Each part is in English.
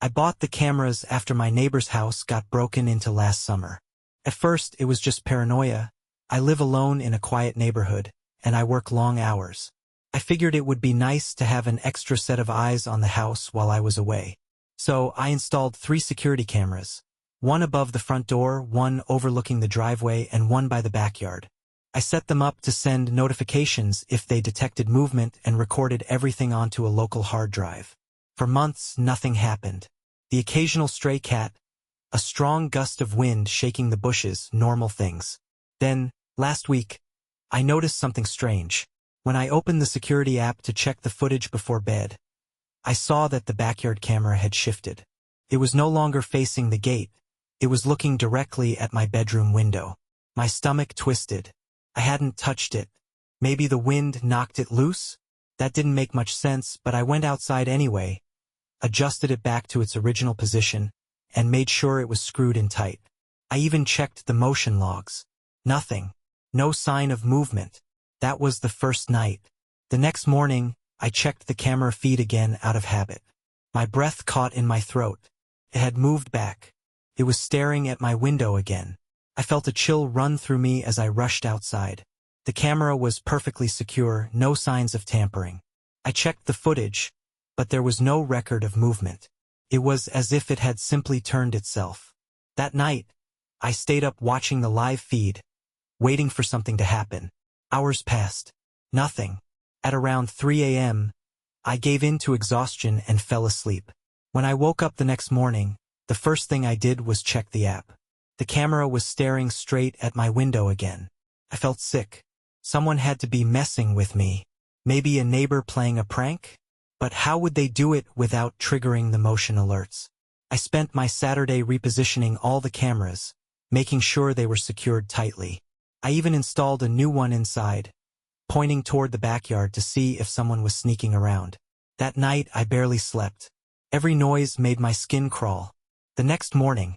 I bought the cameras after my neighbor's house got broken into last summer. At first, it was just paranoia. I live alone in a quiet neighborhood, and I work long hours. I figured it would be nice to have an extra set of eyes on the house while I was away. So I installed 3 security cameras. One above the front door, one overlooking the driveway, and one by the backyard. I set them up to send notifications if they detected movement and recorded everything onto a local hard drive. For months, nothing happened. The occasional stray cat, a strong gust of wind shaking the bushes, normal things. Then, last week, I noticed something strange. When I opened the security app to check the footage before bed, I saw that the backyard camera had shifted. It was no longer facing the gate. It was looking directly at my bedroom window. My stomach twisted. I hadn't touched it. Maybe the wind knocked it loose? That didn't make much sense, but I went outside anyway, adjusted it back to its original position, and made sure it was screwed in tight. I even checked the motion logs. Nothing. No sign of movement. That was the first night. The next morning, I checked the camera feed again out of habit. My breath caught in my throat. It had moved back. It was staring at my window again. I felt a chill run through me as I rushed outside. The camera was perfectly secure, no signs of tampering. I checked the footage, but there was no record of movement. It was as if it had simply turned itself. That night, I stayed up watching the live feed, waiting for something to happen. Hours passed. Nothing. At around 3 a.m., I gave in to exhaustion and fell asleep. When I woke up the next morning, the first thing I did was check the app. The camera was staring straight at my window again. I felt sick. Someone had to be messing with me. Maybe a neighbor playing a prank? But how would they do it without triggering the motion alerts? I spent my Saturday repositioning all the cameras, making sure they were secured tightly. I even installed a new one inside, pointing toward the backyard to see if someone was sneaking around. That night, I barely slept. Every noise made my skin crawl. The next morning,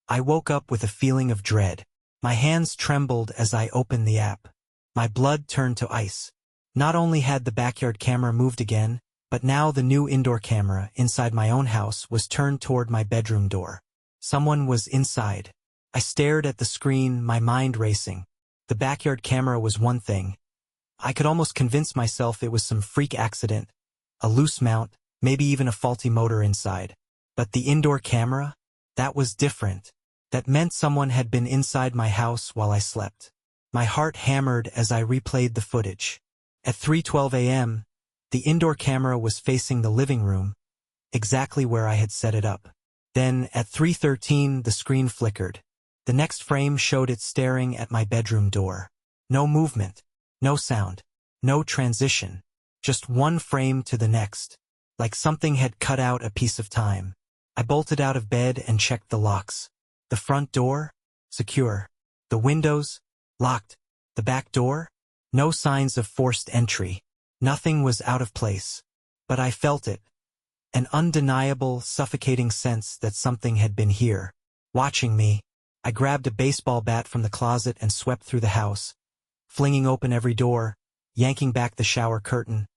I woke up with a feeling of dread. My hands trembled as I opened the app. My blood turned to ice. Not only had the backyard camera moved again, but now the new indoor camera inside my own house was turned toward my bedroom door. Someone was inside. I stared at the screen, my mind racing. The backyard camera was one thing. I could almost convince myself it was some freak accident, a loose mount, maybe even a faulty motor inside. But the indoor camera? That was different. That meant someone had been inside my house while I slept. My heart hammered as I replayed the footage. At 3:12 a.m., the indoor camera was facing the living room, exactly where I had set it up. Then, at 3:13, the screen flickered. The next frame showed it staring at my bedroom door. No movement, no sound, no transition. Just one frame to the next, like something had cut out a piece of time. I bolted out of bed and checked the locks. The front door? Secure. The windows? Locked. The back door? No signs of forced entry. Nothing was out of place. But I felt it. An undeniable, suffocating sense that something had been here, watching me. I grabbed a baseball bat from the closet and swept through the house, flinging open every door, yanking back the shower curtain,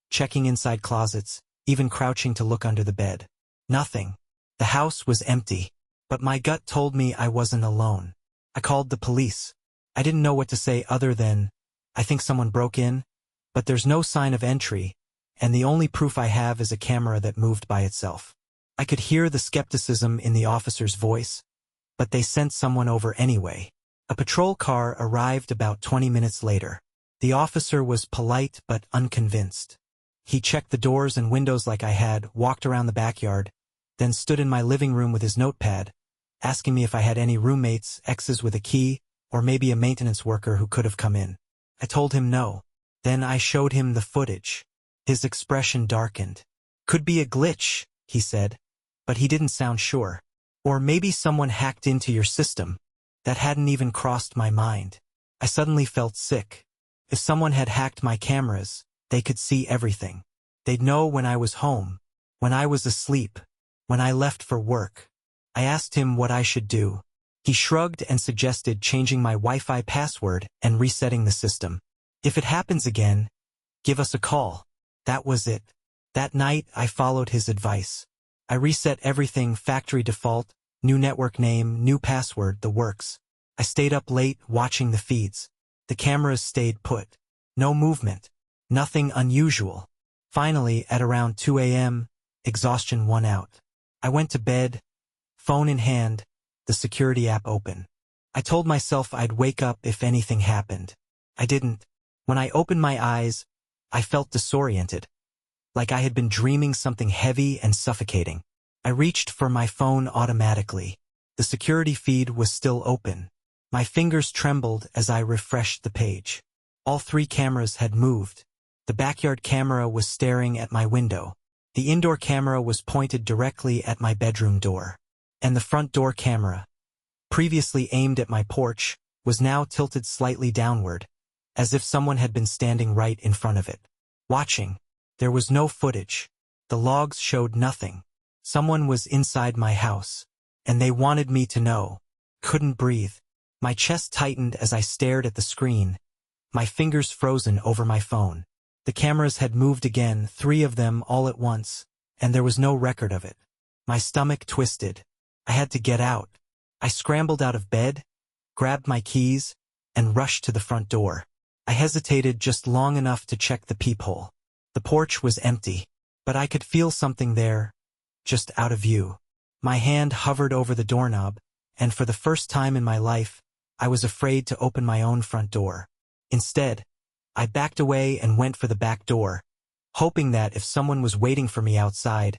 checking inside closets, even crouching to look under the bed. Nothing. The house was empty. But my gut told me I wasn't alone. I called the police. I didn't know what to say other than, I think someone broke in, but there's no sign of entry, and the only proof I have is a camera that moved by itself. I could hear the skepticism in the officer's voice, but they sent someone over anyway. A patrol car arrived about 20 minutes later. The officer was polite but unconvinced. He checked the doors and windows like I had, walked around the backyard, then stood in my living room with his notepad, asking me if I had any roommates, exes with a key, or maybe a maintenance worker who could have come in. I told him no. Then I showed him the footage. His expression darkened. Could be a glitch, he said, but he didn't sound sure. Or maybe someone hacked into your system. That hadn't even crossed my mind. I suddenly felt sick. If someone had hacked my cameras, they could see everything. They'd know when I was home, when I was asleep, when I left for work. I asked him what I should do. He shrugged and suggested changing my Wi-Fi password and resetting the system. If it happens again, give us a call. That was it. That night, I followed his advice. I reset everything, factory default, new network name, new password, the works. I stayed up late watching the feeds. The cameras stayed put. No movement. Nothing unusual. Finally, at around 2 a.m., exhaustion won out. I went to bed, phone in hand, the security app open. I told myself I'd wake up if anything happened. I didn't. When I opened my eyes, I felt disoriented, like I had been dreaming something heavy and suffocating. I reached for my phone automatically. The security feed was still open. My fingers trembled as I refreshed the page. All 3 cameras had moved. The backyard camera was staring at my window. The indoor camera was pointed directly at my bedroom door. And the front door camera, previously aimed at my porch, was now tilted slightly downward, as if someone had been standing right in front of it. Watching. There was no footage. The logs showed nothing. Someone was inside my house. And they wanted me to know. Couldn't breathe. My chest tightened as I stared at the screen, my fingers frozen over my phone. The cameras had moved again, 3 of them all at once, and there was no record of it. My stomach twisted. I had to get out. I scrambled out of bed, grabbed my keys, and rushed to the front door. I hesitated just long enough to check the peephole. The porch was empty, but I could feel something there, just out of view. My hand hovered over the doorknob, and for the first time in my life, I was afraid to open my own front door. Instead, I backed away and went for the back door, hoping that if someone was waiting for me outside,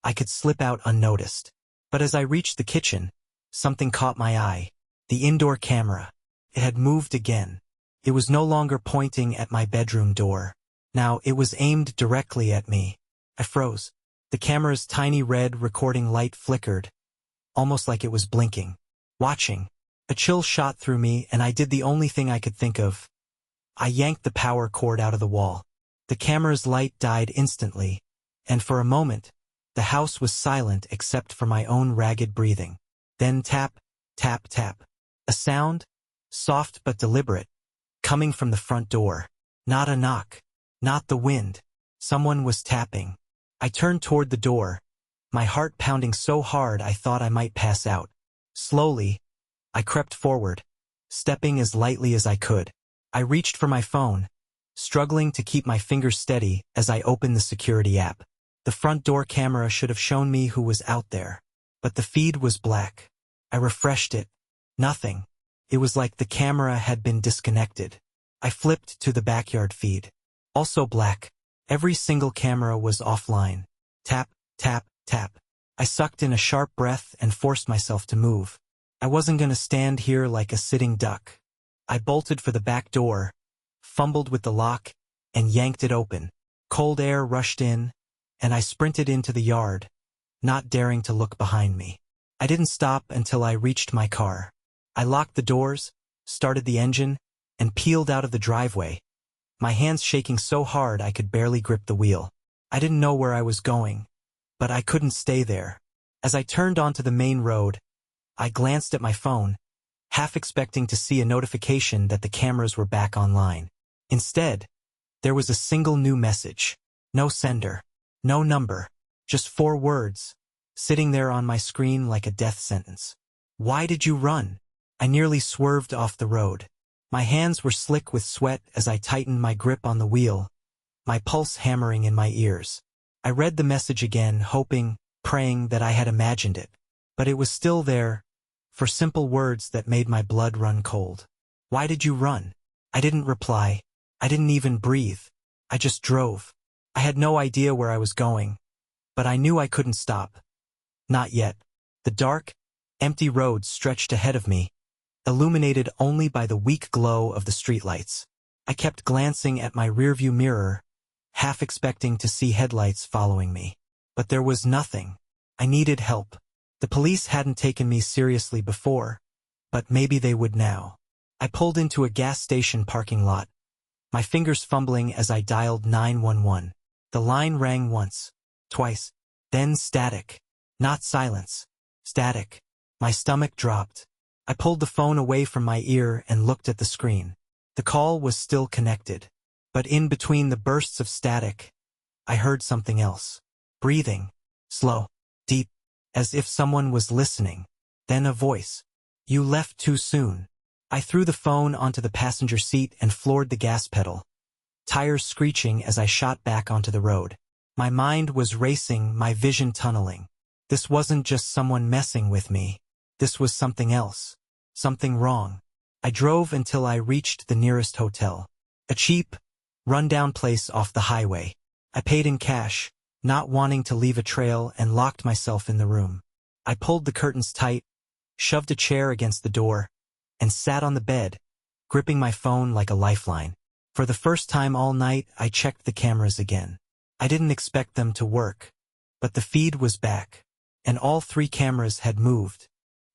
I could slip out unnoticed. But as I reached the kitchen, something caught my eye. The indoor camera. It had moved again. It was no longer pointing at my bedroom door. Now it was aimed directly at me. I froze. The camera's tiny red recording light flickered, almost like it was blinking. Watching. A chill shot through me, and I did the only thing I could think of. I yanked the power cord out of the wall. The camera's light died instantly, and for a moment, the house was silent except for my own ragged breathing. Then tap, tap, tap. A sound, soft but deliberate, coming from the front door. Not a knock. Not the wind. Someone was tapping. I turned toward the door, my heart pounding so hard I thought I might pass out. Slowly, I crept forward, stepping as lightly as I could. I reached for my phone, struggling to keep my fingers steady as I opened the security app. The front door camera should have shown me who was out there, but the feed was black. I refreshed it. Nothing. It was like the camera had been disconnected. I flipped to the backyard feed. Also black. Every single camera was offline. Tap, tap, tap. I sucked in a sharp breath and forced myself to move. I wasn't going to stand here like a sitting duck. I bolted for the back door, fumbled with the lock, and yanked it open. Cold air rushed in, and I sprinted into the yard, not daring to look behind me. I didn't stop until I reached my car. I locked the doors, started the engine, and peeled out of the driveway, my hands shaking so hard I could barely grip the wheel. I didn't know where I was going, but I couldn't stay there. As I turned onto the main road, I glanced at my phone, half expecting to see a notification that the cameras were back online. Instead, there was a single new message. No sender. No number. Just 4 words, sitting there on my screen like a death sentence. Why did you run? I nearly swerved off the road. My hands were slick with sweat as I tightened my grip on the wheel, my pulse hammering in my ears. I read the message again, hoping, praying that I had imagined it. But it was still there, for simple words that made my blood run cold. Why did you run? I didn't reply. I didn't even breathe. I just drove. I had no idea where I was going, but I knew I couldn't stop. Not yet. The dark, empty road stretched ahead of me, illuminated only by the weak glow of the streetlights. I kept glancing at my rearview mirror, half expecting to see headlights following me. But there was nothing. I needed help. The police hadn't taken me seriously before, but maybe they would now. I pulled into a gas station parking lot, my fingers fumbling as I dialed 911. The line rang once, twice, then static. Not silence. Static. My stomach dropped. I pulled the phone away from my ear and looked at the screen. The call was still connected, but in between the bursts of static, I heard something else. Breathing. Slow. as if someone was listening. Then a voice. "You left too soon." I threw the phone onto the passenger seat and floored the gas pedal, tires screeching as I shot back onto the road. My mind was racing, my vision tunneling. This wasn't just someone messing with me. This was something else. Something wrong. I drove until I reached the nearest hotel. A cheap, run-down place off the highway. I paid in cash, not wanting to leave a trail, and locked myself in the room. I pulled the curtains tight, shoved a chair against the door, and sat on the bed, gripping my phone like a lifeline. For the first time all night, I checked the cameras again. I didn't expect them to work, but the feed was back, and all 3 cameras had moved.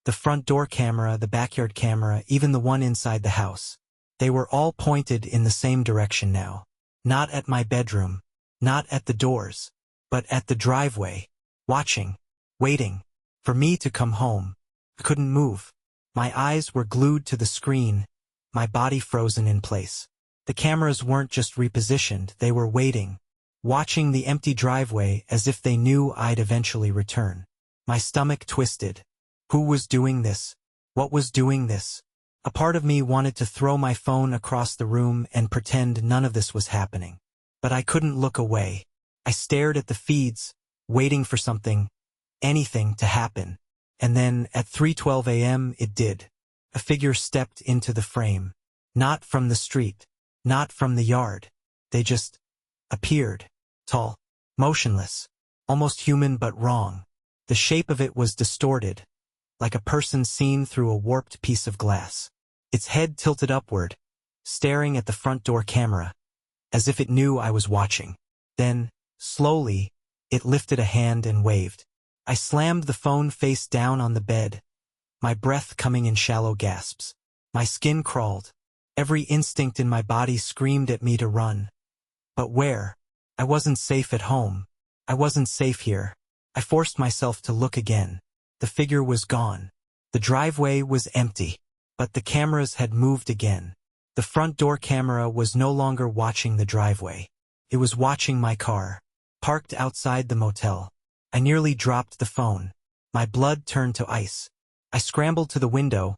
The front door camera, the backyard camera, even the one inside the house. They were all pointed in the same direction now. Not at my bedroom, not at the doors, but at the driveway, watching, waiting, for me to come home. I couldn't move. My eyes were glued to the screen, my body frozen in place. The cameras weren't just repositioned, they were waiting, watching the empty driveway as if they knew I'd eventually return. My stomach twisted. Who was doing this? What was doing this? A part of me wanted to throw my phone across the room and pretend none of this was happening. But I couldn't look away. I stared at the feeds, waiting for something, anything to happen. And then, at 3:12 a.m., it did. A figure stepped into the frame. Not from the street. Not from the yard. They just appeared. Tall. Motionless. Almost human but wrong. The shape of it was distorted, like a person seen through a warped piece of glass. Its head tilted upward, staring at the front door camera, as if it knew I was watching. Then, slowly, it lifted a hand and waved. I slammed the phone face down on the bed, my breath coming in shallow gasps. My skin crawled. Every instinct in my body screamed at me to run. But where? I wasn't safe at home. I wasn't safe here. I forced myself to look again. The figure was gone. The driveway was empty. But the cameras had moved again. The front door camera was no longer watching the driveway. It was watching my car, parked outside the motel. I nearly dropped the phone. My blood turned to ice. I scrambled to the window,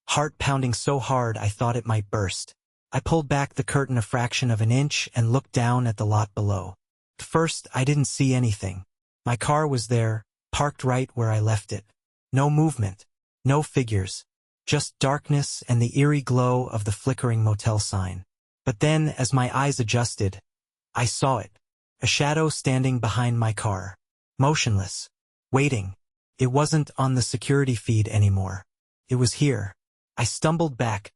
heart pounding so hard I thought it might burst. I pulled back the curtain a fraction of an inch and looked down at the lot below. At first, I didn't see anything. My car was there, parked right where I left it. No movement, no figures, just darkness and the eerie glow of the flickering motel sign. But then, as my eyes adjusted, I saw it. A shadow standing behind my car. Motionless. Waiting. It wasn't on the security feed anymore. It was here. I stumbled back,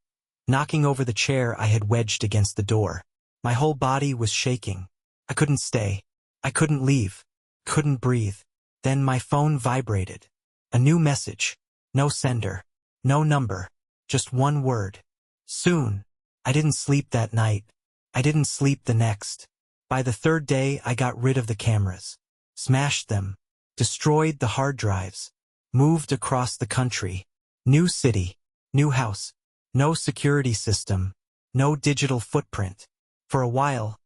knocking over the chair I had wedged against the door. My whole body was shaking. I couldn't stay. I couldn't leave. Couldn't breathe. Then my phone vibrated. A new message. No sender. No number. Just one word. Soon. I didn't sleep that night. I didn't sleep the next. By the 3rd day, I got rid of the cameras. Smashed them. Destroyed the hard drives. Moved across the country. New city. New house. No security system. No digital footprint. For a while,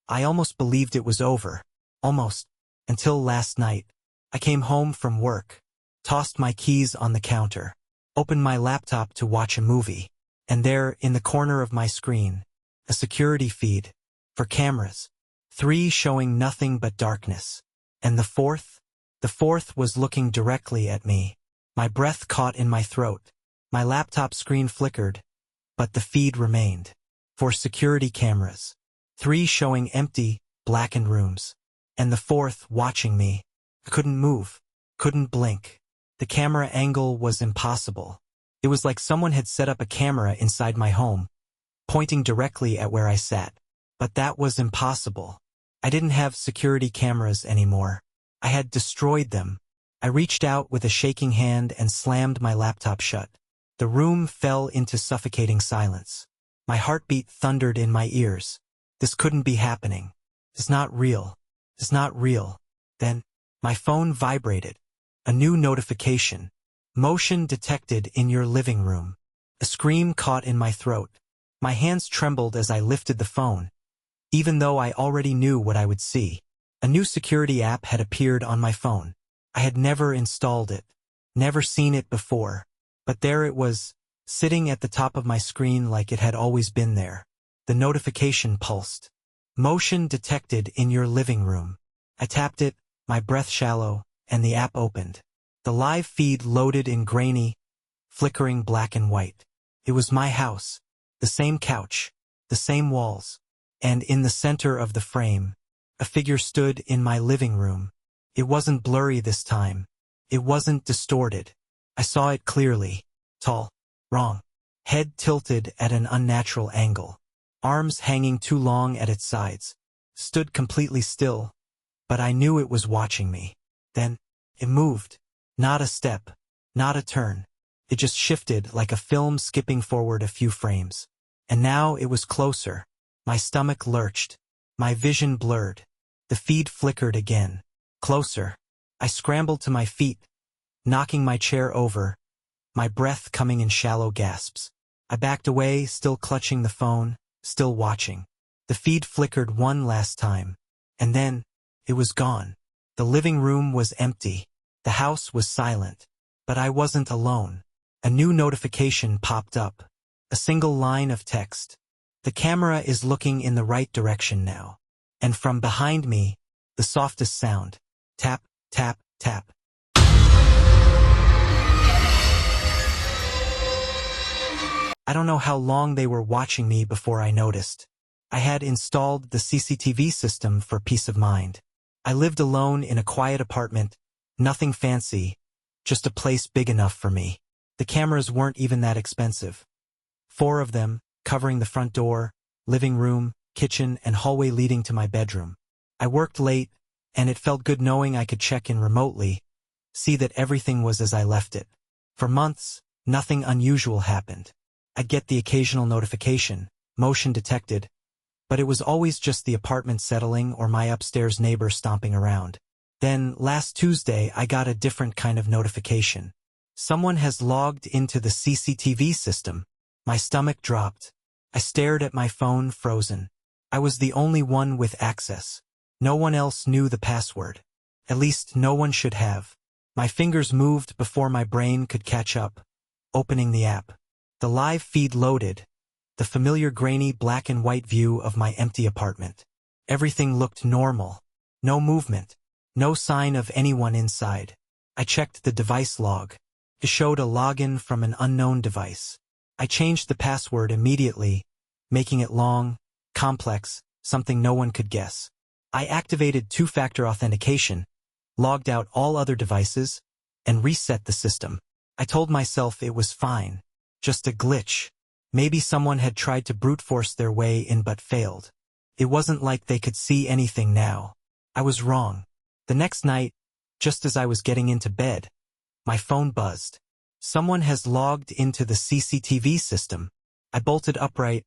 I almost believed it was over. Almost. Until last night. I came home from work. Tossed my keys on the counter. Opened my laptop to watch a movie. And there, in the corner of my screen, a security feed. For cameras. 3 showing nothing but darkness. And the fourth was looking directly at me. My breath caught in my throat. My laptop screen flickered, but the feed remained. For security cameras. 3 showing empty, blackened rooms. And the 4th watching me. I couldn't move. Couldn't blink. The camera angle was impossible. It was like someone had set up a camera inside my home, pointing directly at where I sat. But that was impossible. I didn't have security cameras anymore. I had destroyed them. I reached out with a shaking hand and slammed my laptop shut. The room fell into suffocating silence. My heartbeat thundered in my ears. This couldn't be happening. It's not real. It's not real. Then, my phone vibrated. A new notification. Motion detected in your living room. A scream caught in my throat. My hands trembled as I lifted the phone, even though I already knew what I would see. A new security app had appeared on my phone. I had never installed it, never seen it before, but there it was, sitting at the top of my screen like it had always been there. The notification pulsed. Motion detected in your living room. I tapped it, my breath shallow, and the app opened. The live feed loaded in grainy, flickering black and white. It was my house, the same couch, the same walls, and in the center of the frame, a figure stood in my living room. It wasn't blurry this time. It wasn't distorted. I saw it clearly. Tall, wrong, head tilted at an unnatural angle, arms hanging too long at its sides, stood completely still, but I knew it was watching me. Then, it moved. Not a step, not a turn. It just shifted like a film skipping forward a few frames. And now it was closer. My stomach lurched. My vision blurred. The feed flickered again. Closer. I scrambled to my feet, knocking my chair over, my breath coming in shallow gasps. I backed away, still clutching the phone, still watching. The feed flickered one last time. And then, it was gone. The living room was empty. The house was silent. But I wasn't alone. A new notification popped up. A single line of text. The camera is looking in the right direction now. And from behind me, the softest sound. Tap, tap, tap. I don't know how long they were watching me before I noticed. I had installed the CCTV system for peace of mind. I lived alone in a quiet apartment, nothing fancy, just a place big enough for me. The cameras weren't even that expensive. 4 of them, covering the front door, living room, kitchen, and hallway leading to my bedroom. I worked late, and it felt good knowing I could check in remotely, see that everything was as I left it. For months, nothing unusual happened. I'd get the occasional notification, motion detected, but it was always just the apartment settling or my upstairs neighbor stomping around. Then, last Tuesday, I got a different kind of notification. Someone has logged into the CCTV system. My stomach dropped. I stared at my phone, frozen. I was the only one with access. No one else knew the password. At least no one should have. My fingers moved before my brain could catch up, opening the app. The live feed loaded, the familiar grainy black and white view of my empty apartment. Everything looked normal. No movement. No sign of anyone inside. I checked the device log. It showed a login from an unknown device. I changed the password immediately, making it long, complex, something no one could guess. I activated 2-factor authentication, logged out all other devices, and reset the system. I told myself it was fine. Just a glitch. Maybe someone had tried to brute force their way in but failed. It wasn't like they could see anything now. I was wrong. The next night, just as I was getting into bed, my phone buzzed. Someone has logged into the CCTV system. I bolted upright,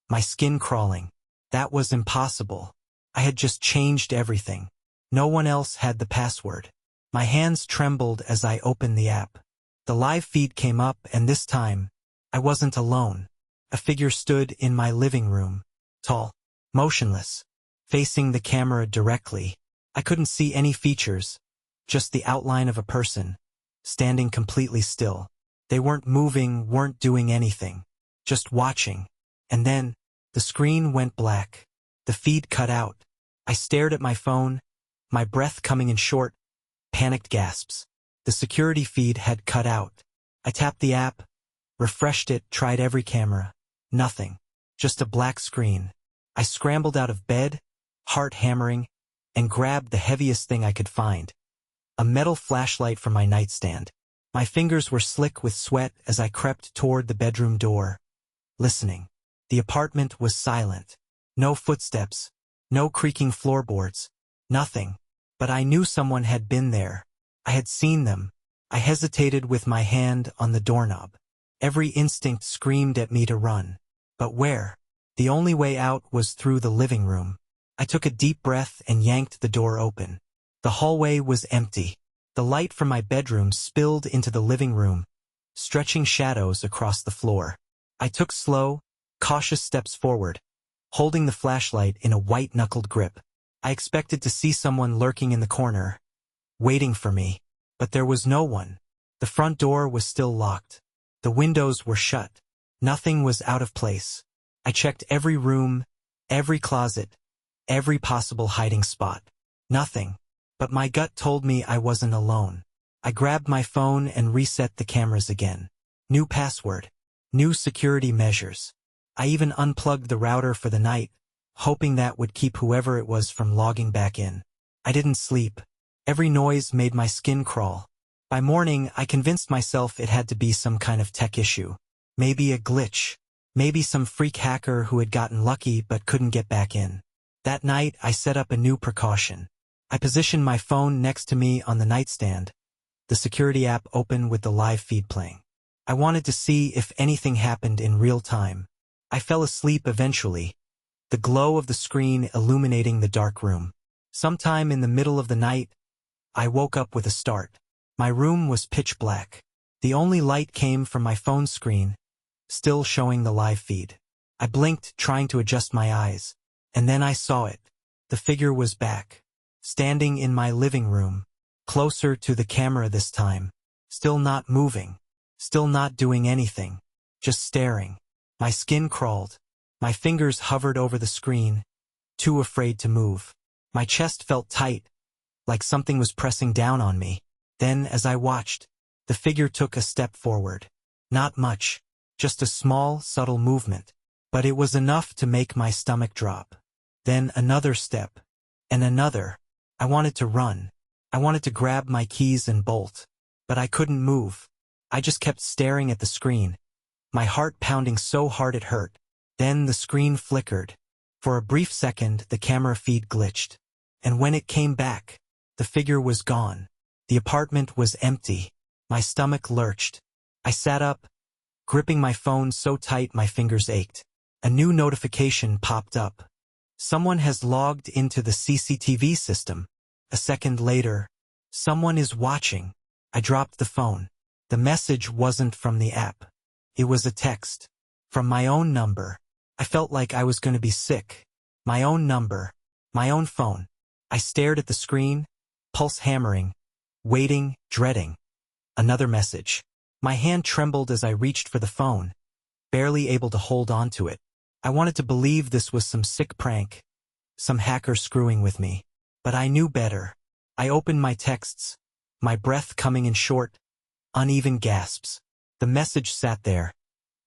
my skin crawling. That was impossible. I had just changed everything. No one else had the password. My hands trembled as I opened the app. The live feed came up, and this time, I wasn't alone. A figure stood in my living room, tall, motionless, facing the camera directly. I couldn't see any features, just the outline of a person, standing completely still. They weren't moving, weren't doing anything, just watching. And then, the screen went black. The feed cut out. I stared at my phone, my breath coming in short, panicked gasps. The security feed had cut out. I tapped the app, refreshed it, tried every camera. Nothing. Just a black screen. I scrambled out of bed, heart hammering, and grabbed the heaviest thing I could find. A metal flashlight from my nightstand. My fingers were slick with sweat as I crept toward the bedroom door, listening. The apartment was silent. No footsteps, no creaking floorboards, nothing. But I knew someone had been there. I had seen them. I hesitated with my hand on the doorknob. Every instinct screamed at me to run. But where? The only way out was through the living room. I took a deep breath and yanked the door open. The hallway was empty. The light from my bedroom spilled into the living room, stretching shadows across the floor. I took slow, cautious steps forward, holding the flashlight in a white-knuckled grip. I expected to see someone lurking in the corner, waiting for me. But there was no one. The front door was still locked. The windows were shut. Nothing was out of place. I checked every room, every closet, every possible hiding spot. Nothing. But my gut told me I wasn't alone. I grabbed my phone and reset the cameras again. New password. New security measures. I even unplugged the router for the night, hoping that would keep whoever it was from logging back in. I didn't sleep. Every noise made my skin crawl. By morning, I convinced myself it had to be some kind of tech issue. Maybe a glitch. Maybe some freak hacker who had gotten lucky but couldn't get back in. That night, I set up a new precaution. I positioned my phone next to me on the nightstand, the security app open with the live feed playing. I wanted to see if anything happened in real time. I fell asleep eventually, the glow of the screen illuminating the dark room. Sometime in the middle of the night, I woke up with a start. My room was pitch black. The only light came from my phone screen, still showing the live feed. I blinked, trying to adjust my eyes, and then I saw it. The figure was back, standing in my living room, closer to the camera this time, still not moving, still not doing anything, just staring. My skin crawled. My fingers hovered over the screen, too afraid to move. My chest felt tight, like something was pressing down on me. Then, as I watched, the figure took a step forward. Not much, just a small, subtle movement, but it was enough to make my stomach drop. Then another step, and another. I wanted to run. I wanted to grab my keys and bolt, but I couldn't move. I just kept staring at the screen, my heart pounding so hard it hurt. Then the screen flickered. For a brief second, the camera feed glitched. And when it came back, the figure was gone. The apartment was empty. My stomach lurched. I sat up, gripping my phone so tight my fingers ached. A new notification popped up. Someone has logged into the CCTV system. A second later, someone is watching. I dropped the phone. The message wasn't from the app. It was a text. From my own number. I felt like I was going to be sick. My own number. My own phone. I stared at the screen, pulse hammering, waiting, dreading. Another message. My hand trembled as I reached for the phone, barely able to hold on to it. I wanted to believe this was some sick prank, some hacker screwing with me. But I knew better. I opened my texts, my breath coming in short, uneven gasps. The message sat there,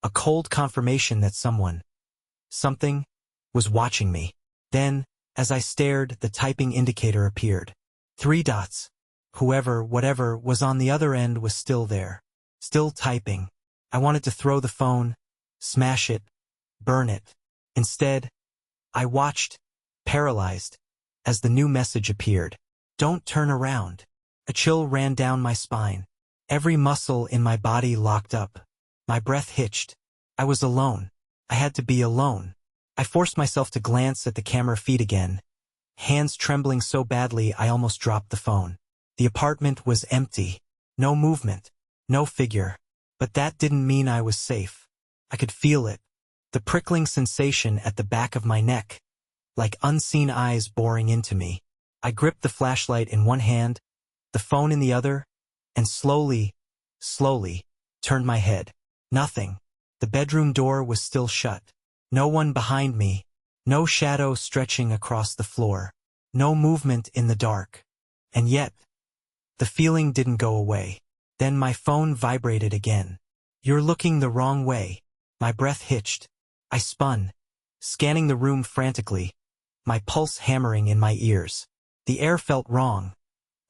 a cold confirmation that something, was watching me. Then, as I stared, the typing indicator appeared. 3 dots. Whoever, whatever, was on the other end was still there. Still typing. I wanted to throw the phone, smash it, burn it. Instead, I watched, paralyzed, as the new message appeared. Don't turn around. A chill ran down my spine. Every muscle in my body locked up. My breath hitched. I was alone. I had to be alone. I forced myself to glance at the camera feed again, hands trembling so badly I almost dropped the phone. The apartment was empty. No movement. No figure. But that didn't mean I was safe. I could feel it. The prickling sensation at the back of my neck, like unseen eyes boring into me. I gripped the flashlight in one hand, the phone in the other, and slowly, turned my head. Nothing. The bedroom door was still shut. No one behind me. No shadow stretching across the floor. No movement in the dark. And yet, the feeling didn't go away. Then my phone vibrated again. You're looking the wrong way. My breath hitched. I spun, scanning the room frantically, my pulse hammering in my ears. The air felt wrong,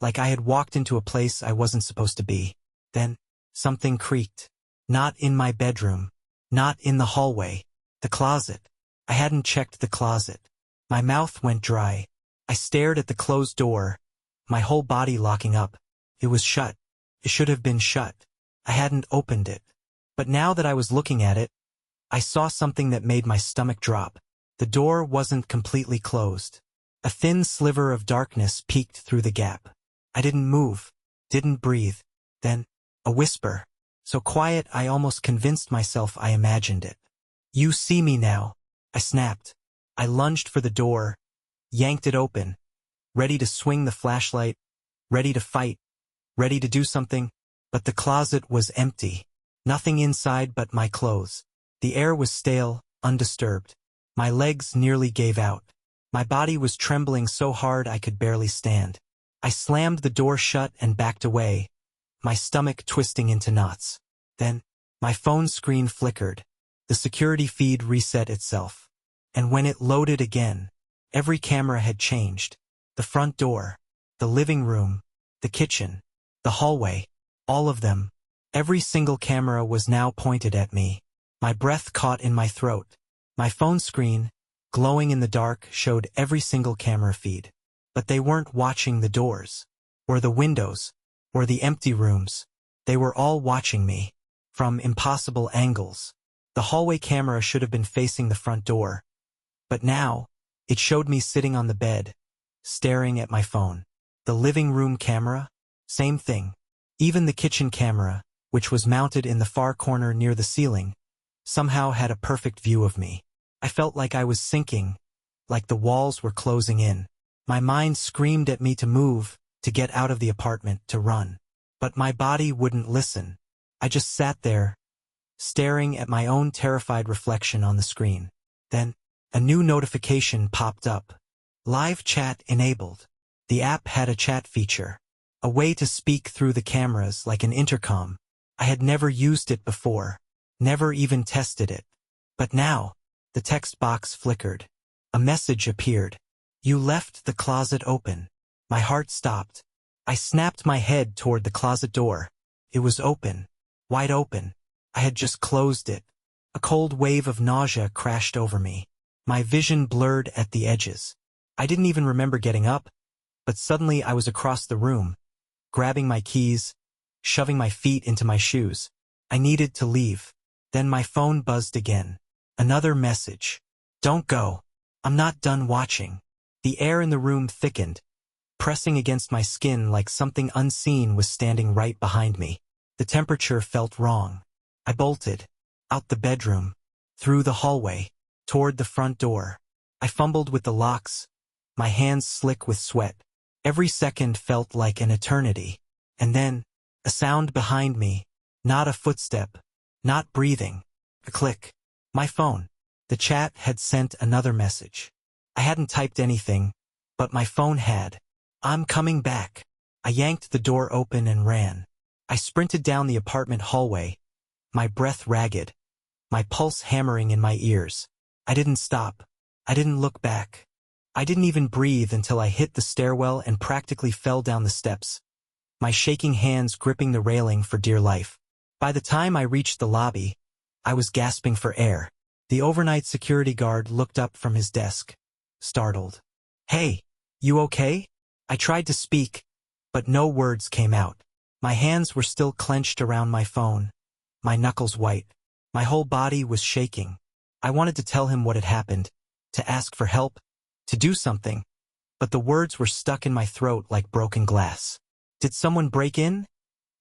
like I had walked into a place I wasn't supposed to be. Then, something creaked. Not in my bedroom. Not in the hallway. The closet. I hadn't checked the closet. My mouth went dry. I stared at the closed door, my whole body locking up. It was shut. It should have been shut. I hadn't opened it. But now that I was looking at it, I saw something that made my stomach drop. The door wasn't completely closed. A thin sliver of darkness peeked through the gap. I didn't move, didn't breathe. Then, a whisper. So quiet I almost convinced myself I imagined it. You see me now. I snapped. I lunged for the door, yanked it open, ready to swing the flashlight, ready to fight, ready to do something, but the closet was empty. Nothing inside but my clothes. The air was stale, undisturbed. My legs nearly gave out. My body was trembling so hard I could barely stand. I slammed the door shut and backed away, my stomach twisting into knots. Then, my phone screen flickered. The security feed reset itself. And when it loaded again, every camera had changed. The front door, the living room, the kitchen, the hallway, all of them. Every single camera was now pointed at me. My breath caught in my throat. My phone screen, glowing in the dark, showed every single camera feed. But they weren't watching the doors, or the windows, or the empty rooms. They were all watching me, from impossible angles. The hallway camera should have been facing the front door. But now, it showed me sitting on the bed, staring at my phone. The living room camera? Same thing. Even the kitchen camera, which was mounted in the far corner near the ceiling, somehow had a perfect view of me. I felt like I was sinking, like the walls were closing in. My mind screamed at me to move, to get out of the apartment, to run. But my body wouldn't listen. I just sat there, staring at my own terrified reflection on the screen. Then, a new notification popped up. Live chat enabled. The app had a chat feature, a way to speak through the cameras like an intercom. I had never used it before, never even tested it. But now, the text box flickered. A message appeared. You left the closet open. My heart stopped. I snapped my head toward the closet door. It was open, wide open. I had just closed it. A cold wave of nausea crashed over me. My vision blurred at the edges. I didn't even remember getting up, but suddenly I was across the room, grabbing my keys, shoving my feet into my shoes. I needed to leave. Then my phone buzzed again. Another message. Don't go. I'm not done watching. The air in the room thickened, pressing against my skin like something unseen was standing right behind me. The temperature felt wrong. I bolted. Out the bedroom. Through the hallway. Toward the front door. I fumbled with the locks, my hands slick with sweat. Every second felt like an eternity. And then, a sound behind me. Not a footstep. Not breathing. A click. My phone. The chat had sent another message. I hadn't typed anything, but my phone had. I'm coming back. I yanked the door open and ran. I sprinted down the apartment hallway, my breath ragged, my pulse hammering in my ears. I didn't stop. I didn't look back. I didn't even breathe until I hit the stairwell and practically fell down the steps, my shaking hands gripping the railing for dear life. By the time I reached the lobby, I was gasping for air. The overnight security guard looked up from his desk, startled. Hey, you okay? I tried to speak, but no words came out. My hands were still clenched around my phone, my knuckles white. My whole body was shaking. I wanted to tell him what had happened, to ask for help, to do something, but the words were stuck in my throat like broken glass. Did someone break in?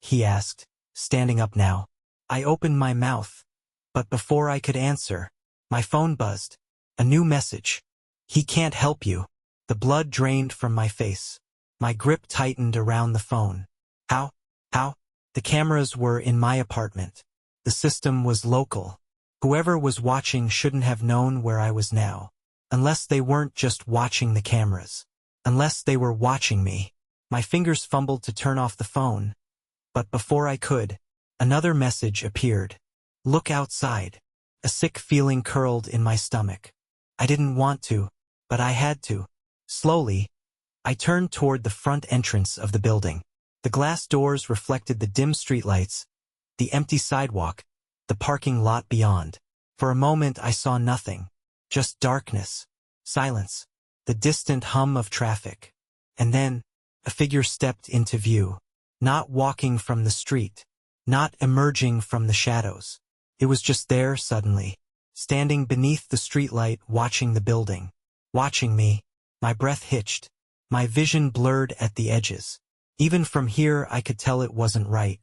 He asked, standing up now. I opened my mouth, but before I could answer, my phone buzzed. A new message. He can't help you. The blood drained from my face. My grip tightened around the phone. How? The cameras were in my apartment. The system was local. Whoever was watching shouldn't have known where I was now. Unless they weren't just watching the cameras. Unless they were watching me. My fingers fumbled to turn off the phone. But before I could, another message appeared. Look outside. A sick feeling curled in my stomach. I didn't want to, but I had to. Slowly, I turned toward the front entrance of the building. The glass doors reflected the dim streetlights, the empty sidewalk, the parking lot beyond. For a moment I saw nothing, just darkness, silence, the distant hum of traffic. And then, a figure stepped into view. Not walking from the street, not emerging from the shadows. It was just there suddenly, standing beneath the streetlight watching the building. Watching me, my breath hitched, my vision blurred at the edges. Even from here I could tell it wasn't right.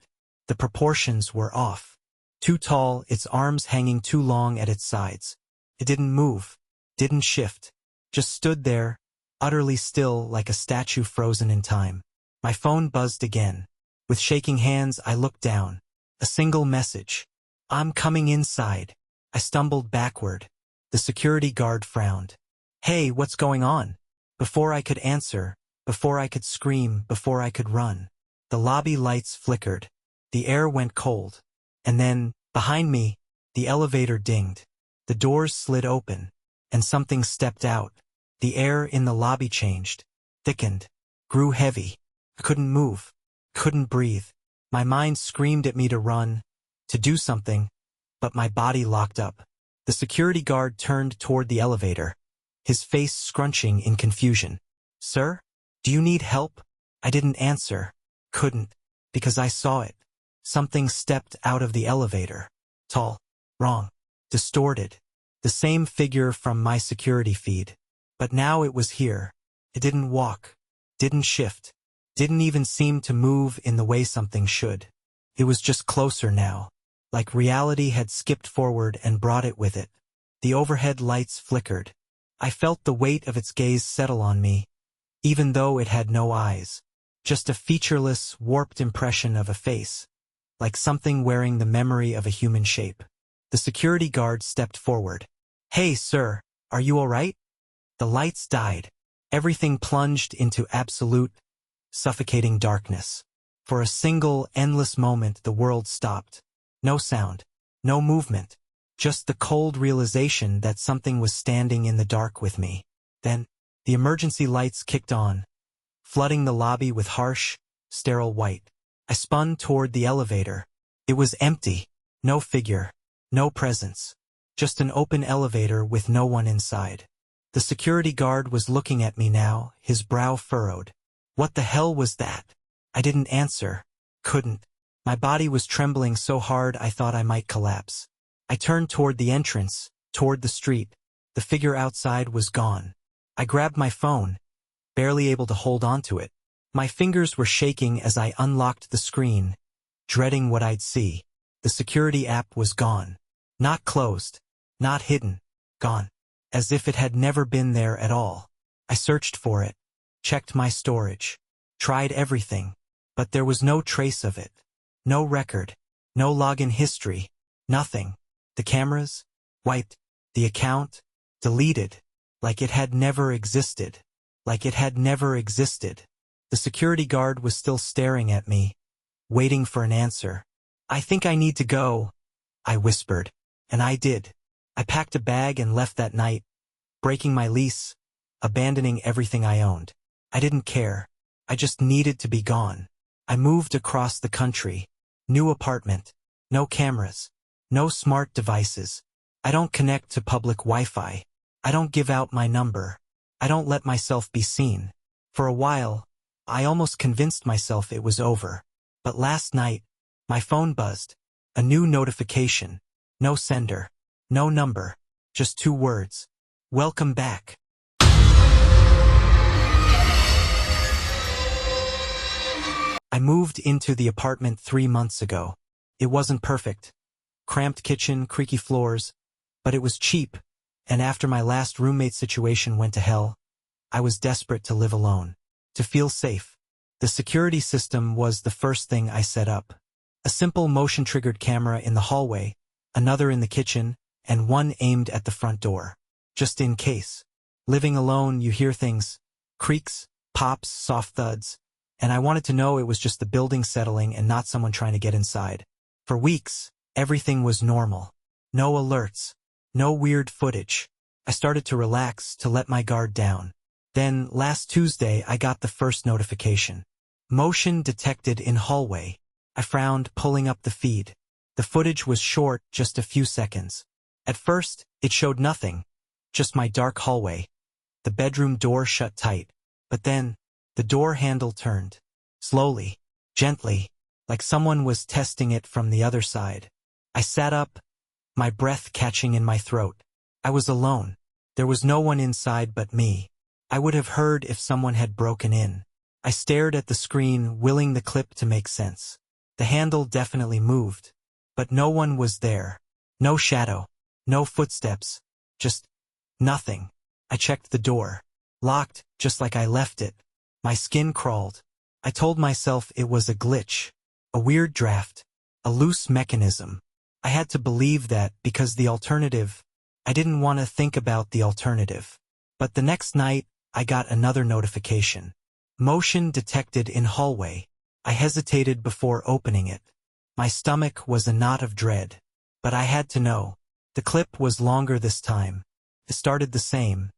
The proportions were off. Too tall, its arms hanging too long at its sides. It didn't move, didn't shift, just stood there, utterly still like a statue frozen in time. My phone buzzed again. With shaking hands, I looked down. A single message. I'm coming inside. I stumbled backward. The security guard frowned. Hey, what's going on? Before I could answer, before I could scream, before I could run, the lobby lights flickered. The air went cold. And then, behind me, the elevator dinged. The doors slid open, and something stepped out. The air in the lobby changed, thickened, grew heavy. I couldn't move, couldn't breathe. My mind screamed at me to run, to do something, but my body locked up. The security guard turned toward the elevator, his face scrunching in confusion. Sir? Do you need help? I didn't answer, couldn't, because I saw it. Something stepped out of the elevator. Tall, wrong, distorted. The same figure from my security feed. But now it was here. It didn't walk, didn't shift, didn't even seem to move in the way something should. It was just closer now, like reality had skipped forward and brought it with it. The overhead lights flickered. I felt the weight of its gaze settle on me, even though it had no eyes. Just a featureless, warped impression of a face, like something wearing the memory of a human shape. The security guard stepped forward. Hey, sir, are you all right? The lights died. Everything plunged into absolute, suffocating darkness. For a single, endless moment, the world stopped. No sound, no movement, just the cold realization that something was standing in the dark with me. Then, the emergency lights kicked on, flooding the lobby with harsh, sterile white. I spun toward the elevator. It was empty. No figure, no presence. Just an open elevator with no one inside. The security guard was looking at me now, his brow furrowed. What the hell was that? I didn't answer. Couldn't. My body was trembling so hard I thought I might collapse. I turned toward the entrance, toward the street. The figure outside was gone. I grabbed my phone, barely able to hold on to it. My fingers were shaking as I unlocked the screen, dreading what I'd see. The security app was gone. Not closed, not hidden, gone. As if it had never been there at all. I searched for it, checked my storage, tried everything, but there was no trace of it. No record, no login history, nothing. The cameras, wiped. The account, deleted. Like it had never existed. Like it had never existed. The security guard was still staring at me, waiting for an answer. I think I need to go, I whispered. And I did. I packed a bag and left that night, breaking my lease, abandoning everything I owned. I didn't care. I just needed to be gone. I moved across the country. New apartment. No cameras. No smart devices. I don't connect to public Wi-Fi. I don't give out my number. I don't let myself be seen. For a while, I almost convinced myself it was over. But last night, my phone buzzed. A new notification. No sender. No number. Just 2 words. Welcome back. I moved into the apartment 3 months ago. It wasn't perfect. Cramped kitchen, creaky floors, but it was cheap, and after my last roommate situation went to hell, I was desperate to live alone, to feel safe. The security system was the first thing I set up. A simple motion-triggered camera in the hallway, another in the kitchen, and one aimed at the front door. Just in case. Living alone, you hear things, creaks, pops, soft thuds, and I wanted to know it was just the building settling and not someone trying to get inside. For weeks, everything was normal. No alerts. No weird footage. I started to relax, to let my guard down. Then, last Tuesday, I got the first notification. Motion detected in hallway. I frowned, pulling up the feed. The footage was short, just a few seconds. At first, it showed nothing. Just my dark hallway. The bedroom door shut tight. But then, the door handle turned. Slowly, gently, like someone was testing it from the other side. I sat up, my breath catching in my throat. I was alone. There was no one inside but me. I would have heard if someone had broken in. I stared at the screen, willing the clip to make sense. The handle definitely moved. But no one was there. No shadow. No footsteps. Just nothing. I checked the door. Locked, just like I left it. My skin crawled. I told myself it was a glitch. A weird draft. A loose mechanism. I had to believe that because the alternative, I didn't want to think about the alternative. But the next night, I got another notification. Motion detected in hallway. I hesitated before opening it. My stomach was a knot of dread. But I had to know. The clip was longer this time. It started the same.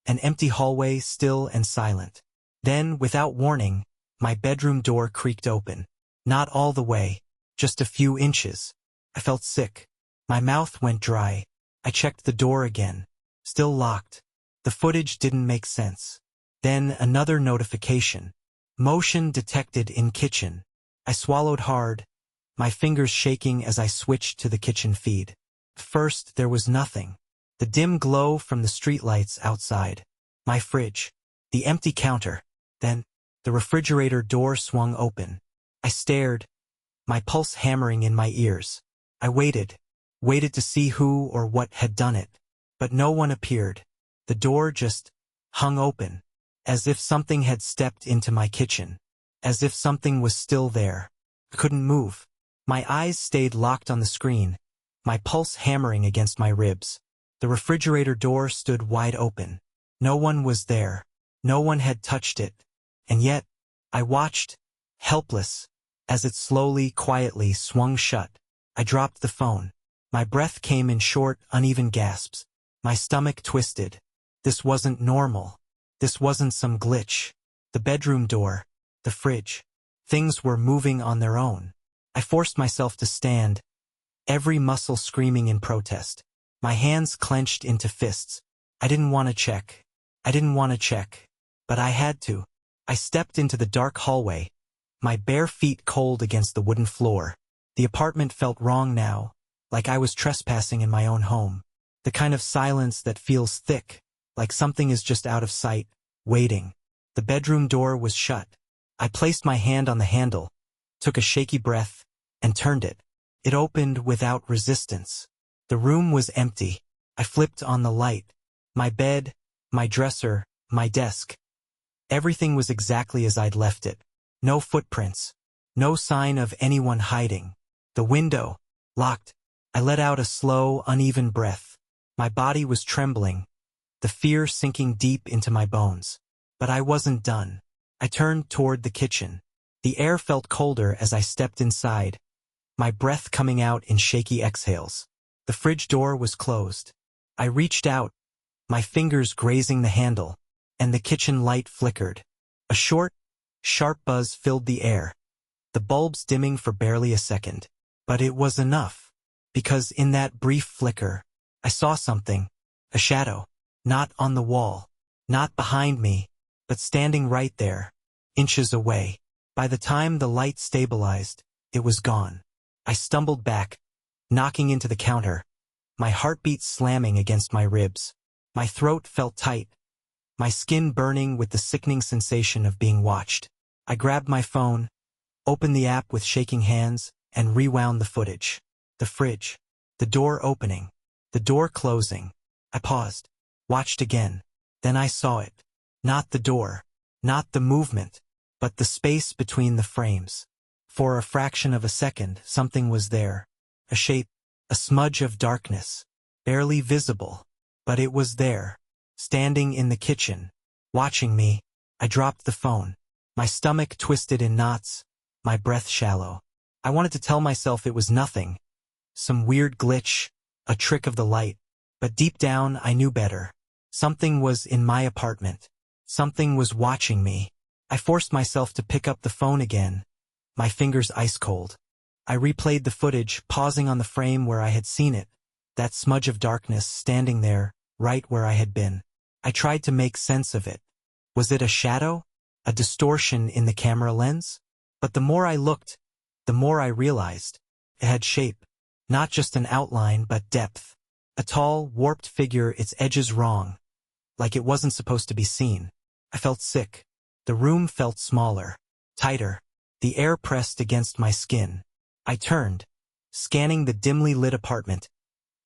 An empty hallway, still and silent. Then, without warning, my bedroom door creaked open. Not all the way, just a few inches. I felt sick. My mouth went dry. I checked the door again. Still locked. The footage didn't make sense. Then another notification. Motion detected in kitchen. I swallowed hard, my fingers shaking as I switched to the kitchen feed. First, there was nothing. The dim glow from the streetlights outside. My fridge. The empty counter. Then, the refrigerator door swung open. I stared, my pulse hammering in my ears. I waited to see who or what had done it. But no one appeared. The door just hung open, as if something had stepped into my kitchen, as if something was still there. I couldn't move. My eyes stayed locked on the screen, my pulse hammering against my ribs. The refrigerator door stood wide open. No one was there. No one had touched it. And yet, I watched, helpless, as it slowly, quietly swung shut. I dropped the phone. My breath came in short, uneven gasps. My stomach twisted. This wasn't normal. This wasn't some glitch. The bedroom door, the fridge. Things were moving on their own. I forced myself to stand, every muscle screaming in protest. My hands clenched into fists. I didn't want to check. But I had to. I stepped into the dark hallway, my bare feet cold against the wooden floor. The apartment felt wrong now, like I was trespassing in my own home. The kind of silence that feels thick, like something is just out of sight, waiting. The bedroom door was shut. I placed my hand on the handle, took a shaky breath, and turned it. It opened without resistance. The room was empty. I flipped on the light. My bed, my dresser, my desk. Everything was exactly as I'd left it. No footprints. No sign of anyone hiding. The window, locked. I let out a slow, uneven breath. My body was trembling, the fear sinking deep into my bones. But I wasn't done. I turned toward the kitchen. The air felt colder as I stepped inside, my breath coming out in shaky exhales. The fridge door was closed. I reached out, my fingers grazing the handle, and the kitchen light flickered. A short, sharp buzz filled the air, the bulbs dimming for barely a second. But it was enough, because in that brief flicker, I saw something, a shadow, not on the wall, not behind me, but standing right there, inches away. By the time the light stabilized, it was gone. I stumbled back, knocking into the counter, my heartbeat slamming against my ribs. My throat felt tight, my skin burning with the sickening sensation of being watched. I grabbed my phone, opened the app with shaking hands, and rewound the footage. The fridge, the door opening, the door closing. I paused, watched again. Then I saw it. Not the door, not the movement, but the space between the frames. For a fraction of a second, something was there. A shape, a smudge of darkness, barely visible, but it was there, standing in the kitchen, watching me. I dropped the phone, my stomach twisted in knots, my breath shallow. I wanted to tell myself it was nothing, some weird glitch, a trick of the light, but deep down I knew better. Something was in my apartment. Something was watching me. I forced myself to pick up the phone again, my fingers ice cold. I replayed the footage, pausing on the frame where I had seen it, that smudge of darkness standing there, right where I had been. I tried to make sense of it. Was it a shadow? A distortion in the camera lens? But the more I looked, the more I realized. It had shape, not just an outline but depth. A tall, warped figure, its edges wrong, like it wasn't supposed to be seen. I felt sick. The room felt smaller, tighter. The air pressed against my skin. I turned, scanning the dimly lit apartment,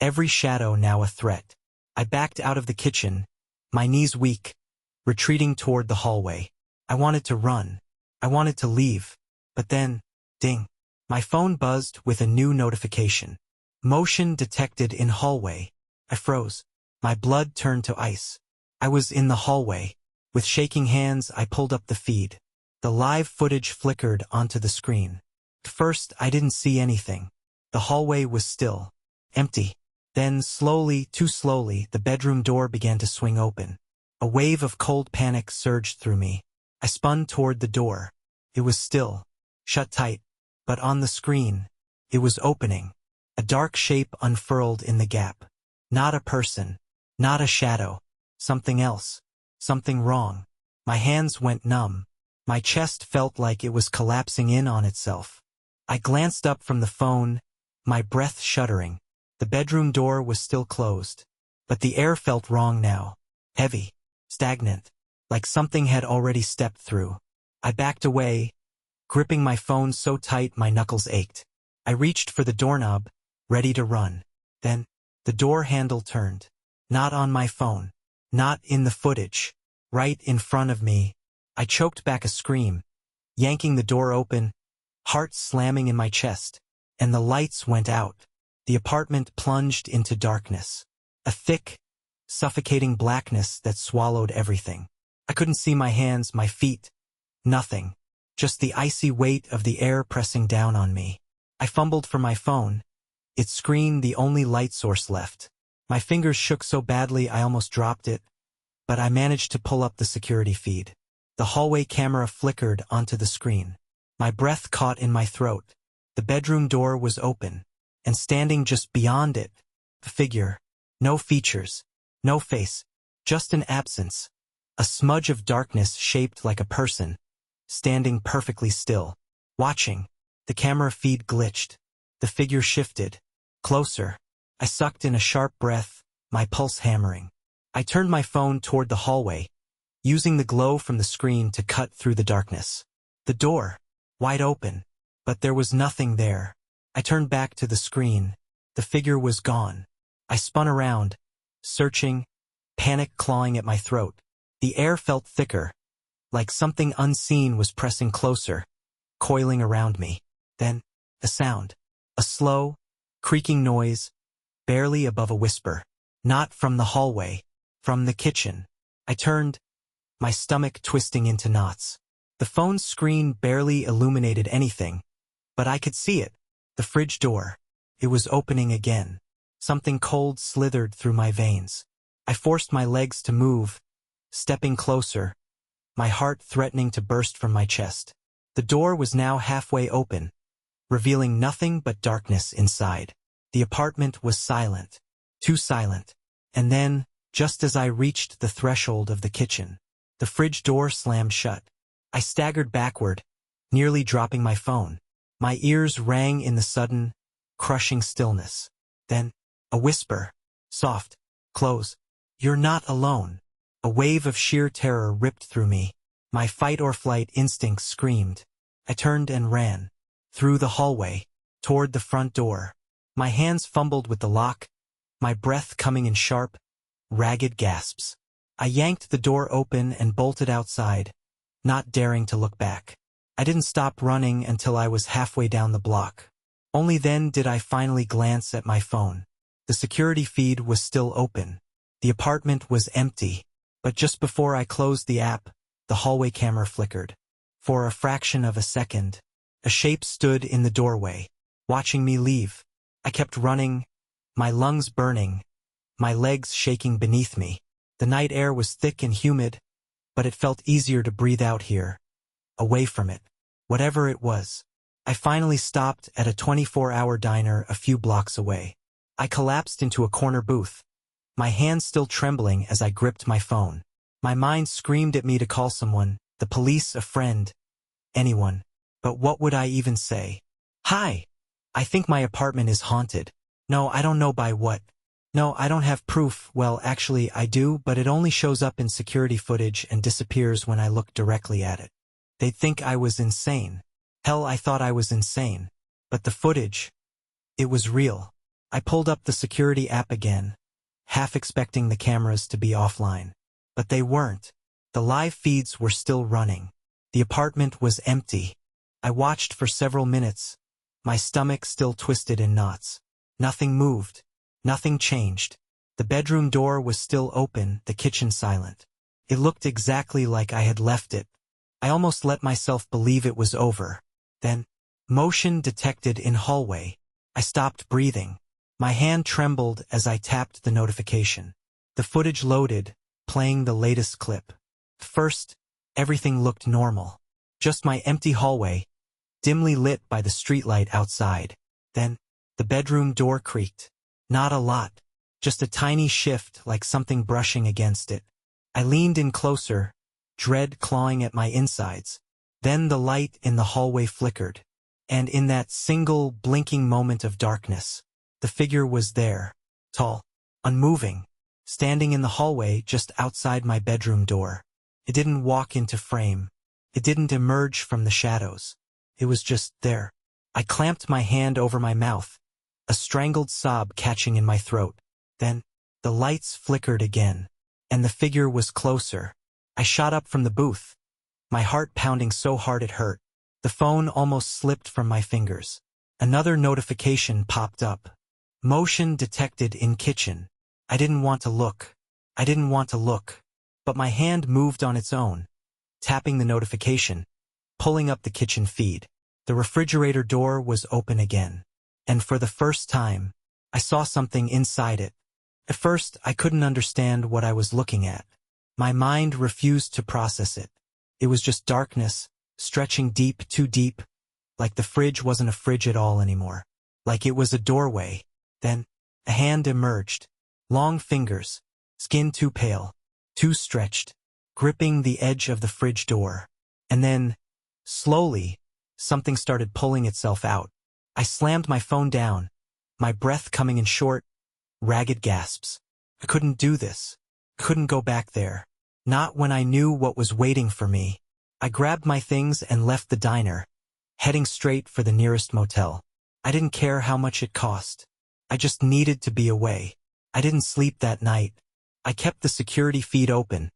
every shadow now a threat. I backed out of the kitchen, my knees weak, retreating toward the hallway. I wanted to run. I wanted to leave. But then, ding. My phone buzzed with a new notification. Motion detected in hallway. I froze. My blood turned to ice. I was in the hallway. With shaking hands, I pulled up the feed. The live footage flickered onto the screen. At first, I didn't see anything. The hallway was still. Empty. Then, slowly, too slowly, the bedroom door began to swing open. A wave of cold panic surged through me. I spun toward the door. It was still. Shut tight. But on the screen, it was opening. A dark shape unfurled in the gap. Not a person. Not a shadow. Something else. Something wrong. My hands went numb. My chest felt like it was collapsing in on itself. I glanced up from the phone, my breath shuddering. The bedroom door was still closed. But the air felt wrong now. Heavy. Stagnant. Like something had already stepped through. I backed away, gripping my phone so tight my knuckles ached. I reached for the doorknob, ready to run. Then, the door handle turned. Not on my phone. Not in the footage. Right in front of me. I choked back a scream, yanking the door open, heart slamming in my chest, and the lights went out. The apartment plunged into darkness. A thick, suffocating blackness that swallowed everything. I couldn't see my hands, my feet. Nothing. Just the icy weight of the air pressing down on me. I fumbled for my phone. Its screen the only light source left. My fingers shook so badly I almost dropped it, but I managed to pull up the security feed. The hallway camera flickered onto the screen. My breath caught in my throat. The bedroom door was open, and standing just beyond it, a figure. No features, no face, just an absence. A smudge of darkness shaped like a person, standing perfectly still, watching. The camera feed glitched. The figure shifted. Closer. I sucked in a sharp breath, my pulse hammering. I turned my phone toward the hallway, using the glow from the screen to cut through the darkness. The door, wide open, but there was nothing there. I turned back to the screen. The figure was gone. I spun around, searching, panic clawing at my throat. The air felt thicker, like something unseen was pressing closer, coiling around me. Then, a sound. A slow, creaking noise, barely above a whisper. Not from the hallway, from the kitchen. I turned, my stomach twisting into knots. The phone's screen barely illuminated anything, but I could see it. The fridge door. It was opening again. Something cold slithered through my veins. I forced my legs to move, stepping closer, my heart threatening to burst from my chest. The door was now halfway open, revealing nothing but darkness inside. The apartment was silent, too silent. And then, just as I reached the threshold of the kitchen, the fridge door slammed shut. I staggered backward, nearly dropping my phone. My ears rang in the sudden, crushing stillness. Then, a whisper. Soft. Close. You're not alone. A wave of sheer terror ripped through me. My fight-or-flight instincts screamed. I turned and ran. Through the hallway. Toward the front door. My hands fumbled with the lock, my breath coming in sharp, ragged gasps. I yanked the door open and bolted outside, not daring to look back. I didn't stop running until I was halfway down the block. Only then did I finally glance at my phone. The security feed was still open. The apartment was empty, but just before I closed the app, the hallway camera flickered. For a fraction of a second, a shape stood in the doorway, watching me leave. I kept running, my lungs burning, my legs shaking beneath me. The night air was thick and humid, but it felt easier to breathe out here, away from it, whatever it was. I finally stopped at a 24-hour diner a few blocks away. I collapsed into a corner booth, my hands still trembling as I gripped my phone. My mind screamed at me to call someone, the police, a friend, anyone. But what would I even say? Hi! I think my apartment is haunted. No, I don't know by what. No, I don't have proof. Well, actually, I do, but it only shows up in security footage and disappears when I look directly at it. They'd think I was insane. Hell, I thought I was insane. But the footage, it was real. I pulled up the security app again, half expecting the cameras to be offline. But they weren't. The live feeds were still running. The apartment was empty. I watched for several minutes, my stomach still twisted in knots. Nothing moved. Nothing changed. The bedroom door was still open, the kitchen silent. It looked exactly like I had left it. I almost let myself believe it was over. Then, motion detected in hallway. I stopped breathing. My hand trembled as I tapped the notification. The footage loaded, playing the latest clip. First, everything looked normal. Just my empty hallway, dimly lit by the streetlight outside. Then, the bedroom door creaked. Not a lot. Just a tiny shift like something brushing against it. I leaned in closer, dread clawing at my insides. Then the light in the hallway flickered. And in that single, blinking moment of darkness, the figure was there, tall, unmoving, standing in the hallway just outside my bedroom door. It didn't walk into frame. It didn't emerge from the shadows. It was just there. I clamped my hand over my mouth, a strangled sob catching in my throat. Then, the lights flickered again, and the figure was closer. I shot up from the booth, my heart pounding so hard it hurt. The phone almost slipped from my fingers. Another notification popped up. Motion detected in kitchen. I didn't want to look. I didn't want to look. But my hand moved on its own, tapping the notification, pulling up the kitchen feed. The refrigerator door was open again. And for the first time, I saw something inside it. At first, I couldn't understand what I was looking at. My mind refused to process it. It was just darkness, stretching deep, too deep, like the fridge wasn't a fridge at all anymore. Like it was a doorway. Then, a hand emerged. Long fingers, skin too pale, too stretched, gripping the edge of the fridge door. And then, slowly, something started pulling itself out. I slammed my phone down, my breath coming in short, ragged gasps. I couldn't do this. Couldn't go back there. Not when I knew what was waiting for me. I grabbed my things and left the diner, heading straight for the nearest motel. I didn't care how much it cost. I just needed to be away. I didn't sleep that night. I kept the security feed open,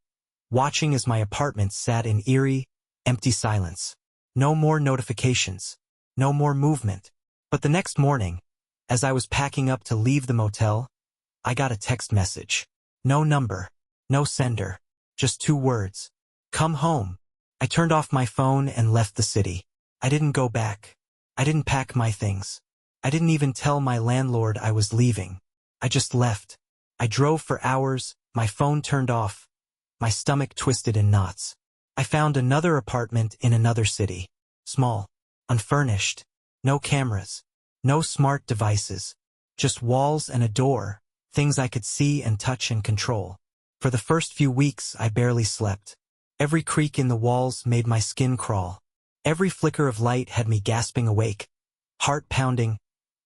watching as my apartment sat in eerie, empty silence. No more notifications. No more movement. But the next morning, as I was packing up to leave the motel, I got a text message. No number. No sender. Just 2 words. Come home. I turned off my phone and left the city. I didn't go back. I didn't pack my things. I didn't even tell my landlord I was leaving. I just left. I drove for hours, my phone turned off, my stomach twisted in knots. I found another apartment in another city. Small, unfurnished, no cameras, no smart devices, just walls and a door, things I could see and touch and control. For the first few weeks, I barely slept. Every creak in the walls made my skin crawl. Every flicker of light had me gasping awake, heart pounding,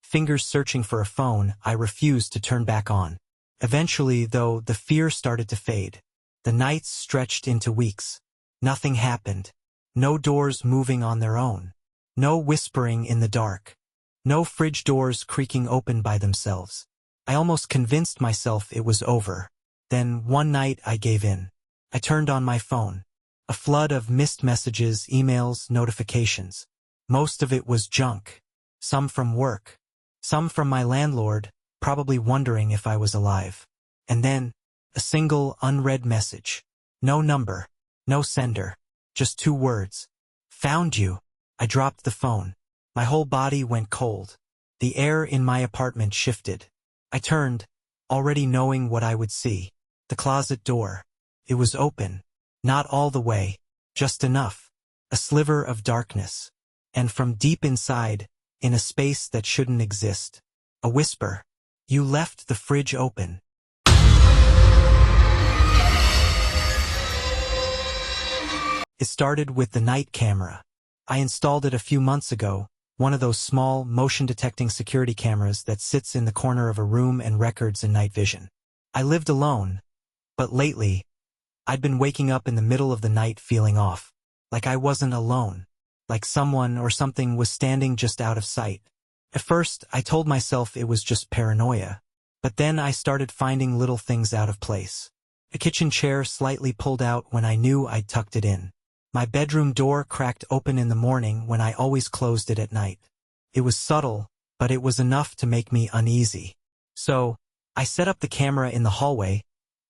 fingers searching for a phone I refused to turn back on. Eventually, though, the fear started to fade. The nights stretched into weeks. Nothing happened. No doors moving on their own. No whispering in the dark. No fridge doors creaking open by themselves. I almost convinced myself it was over. Then, one night, I gave in. I turned on my phone. A flood of missed messages, emails, notifications. Most of it was junk. Some from work. Some from my landlord, probably wondering if I was alive. And then, a single unread message. No number. No sender. Just 2 words. Found you. I dropped the phone. My whole body went cold. The air in my apartment shifted. I turned, already knowing what I would see. The closet door. It was open. Not all the way. Just enough. A sliver of darkness. And from deep inside, in a space that shouldn't exist, a whisper. You left the fridge open. It started with the night camera. I installed it a few months ago, one of those small, motion-detecting security cameras that sits in the corner of a room and records in night vision. I lived alone, but lately, I'd been waking up in the middle of the night feeling off, like I wasn't alone, like someone or something was standing just out of sight. At first, I told myself it was just paranoia, but then I started finding little things out of place. A kitchen chair slightly pulled out when I knew I'd tucked it in. My bedroom door cracked open in the morning when I always closed it at night. It was subtle, but it was enough to make me uneasy. So, I set up the camera in the hallway,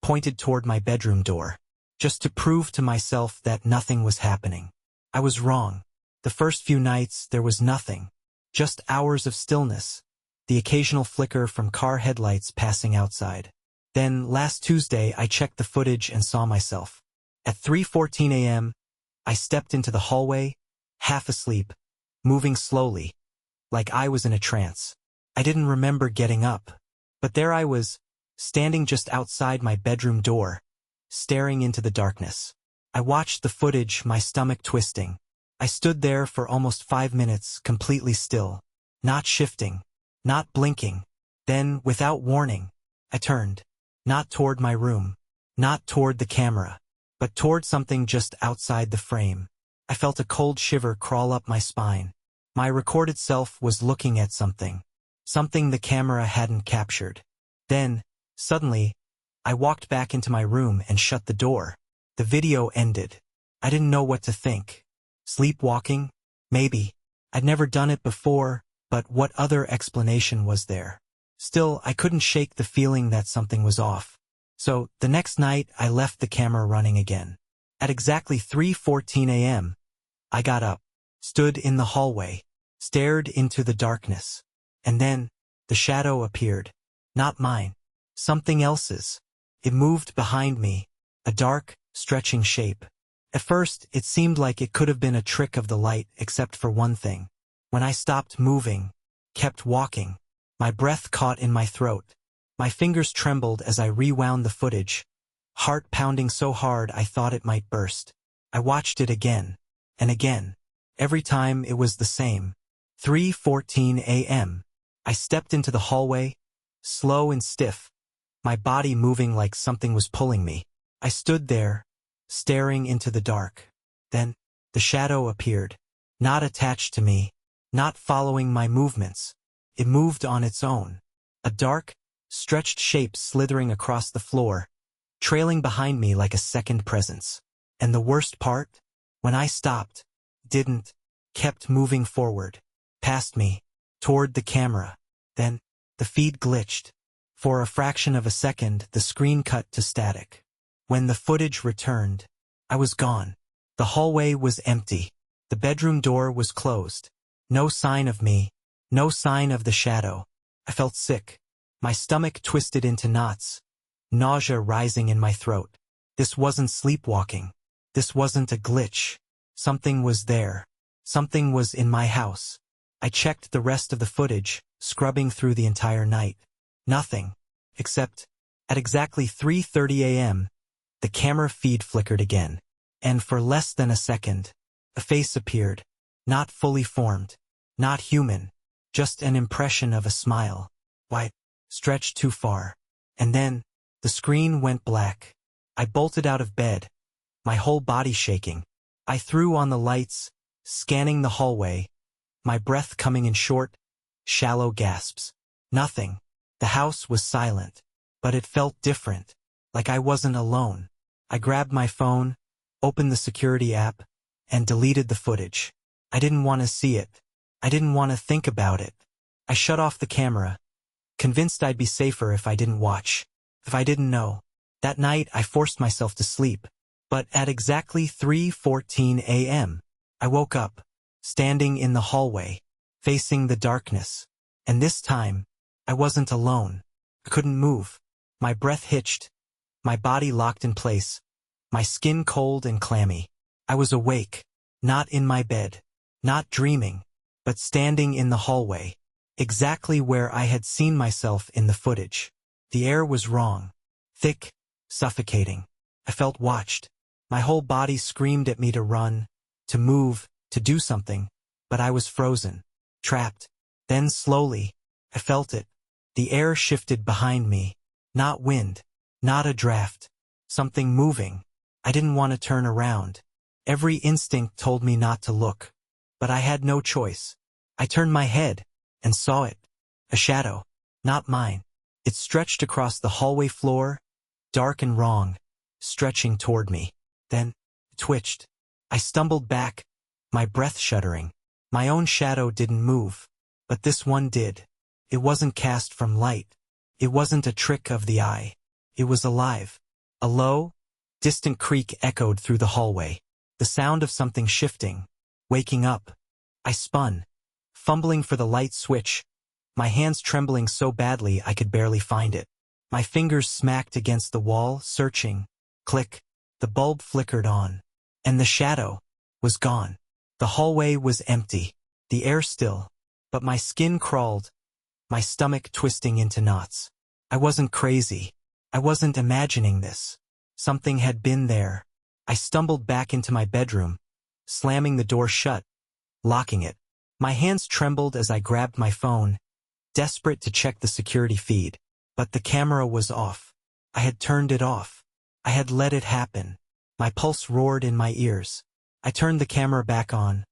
pointed toward my bedroom door, just to prove to myself that nothing was happening. I was wrong. The first few nights, there was nothing. Just hours of stillness, the occasional flicker from car headlights passing outside. Then, last Tuesday, I checked the footage and saw myself. At 3:14 a.m., I stepped into the hallway, half asleep, moving slowly, like I was in a trance. I didn't remember getting up, but there I was, standing just outside my bedroom door, staring into the darkness. I watched the footage, my stomach twisting. I stood there for almost 5 minutes, completely still, not shifting, not blinking. Then, without warning, I turned, not toward my room, not toward the camera, but toward something just outside the frame. I felt a cold shiver crawl up my spine. My recorded self was looking at something the camera hadn't captured. Then, suddenly, I walked back into my room and shut the door. The video ended. I didn't know what to think. Sleepwalking? Maybe. I'd never done it before, but what other explanation was there? Still, I couldn't shake the feeling that something was off. So, the next night, I left the camera running again. At exactly 3:14 a.m., I got up, stood in the hallway, stared into the darkness. And then, the shadow appeared. Not mine. Something else's. It moved behind me, a dark, stretching shape. At first, it seemed like it could have been a trick of the light, except for one thing. When I stopped moving, kept walking, my breath caught in my throat. My fingers trembled as I rewound the footage, heart pounding so hard I thought it might burst. I watched it again, and again. Every time it was the same. 3:14 a.m. I stepped into the hallway, slow and stiff, my body moving like something was pulling me. I stood there, staring into the dark. Then, the shadow appeared, not attached to me, not following my movements. It moved on its own. A dark, stretched shape slithering across the floor, trailing behind me like a second presence. And the worst part? When I stopped, kept moving forward, past me, toward the camera. Then, the feed glitched. For a fraction of a second, the screen cut to static. When the footage returned, I was gone. The hallway was empty. The bedroom door was closed. No sign of me, no sign of the shadow. I felt sick. My stomach twisted into knots, nausea rising in my throat. This wasn't sleepwalking. This wasn't a glitch. Something was there. Something was in my house. I checked the rest of the footage, scrubbing through the entire night. Nothing. Except, at exactly 3:30 a.m., the camera feed flickered again. And for less than a second, a face appeared. Not fully formed. Not human. Just an impression of a smile. White. Stretched too far. And then, the screen went black. I bolted out of bed, my whole body shaking. I threw on the lights, scanning the hallway, my breath coming in short, shallow gasps. Nothing. The house was silent, but it felt different, like I wasn't alone. I grabbed my phone, opened the security app, and deleted the footage. I didn't want to see it. I didn't want to think about it. I shut off the camera, convinced I'd be safer if I didn't watch, if I didn't know. That night, I forced myself to sleep. But at exactly 3:14 a.m., I woke up, standing in the hallway, facing the darkness. And this time, I wasn't alone. I couldn't move. My breath hitched, my body locked in place, my skin cold and clammy. I was awake, not in my bed, not dreaming, but standing in the hallway, exactly where I had seen myself in the footage. The air was wrong, thick, suffocating. I felt watched. My whole body screamed at me to run, to move, to do something, but I was frozen, trapped. Then slowly, I felt it. The air shifted behind me. Not wind, not a draft. Something moving. I didn't want to turn around. Every instinct told me not to look. But I had no choice. I turned my head, and saw it. A shadow. Not mine. It stretched across the hallway floor, dark and wrong, stretching toward me. Then, it twitched. I stumbled back, my breath shuddering. My own shadow didn't move. But this one did. It wasn't cast from light. It wasn't a trick of the eye. It was alive. A low, distant creak echoed through the hallway. The sound of something shifting, waking up. I spun, fumbling for the light switch, my hands trembling so badly I could barely find it. My fingers smacked against the wall, searching. Click. The bulb flickered on. And the shadow was gone. The hallway was empty, the air still, but my skin crawled, my stomach twisting into knots. I wasn't crazy. I wasn't imagining this. Something had been there. I stumbled back into my bedroom, slamming the door shut, locking it. My hands trembled as I grabbed my phone, desperate to check the security feed. But the camera was off. I had turned it off. I had let it happen. My pulse roared in my ears. I turned the camera back on,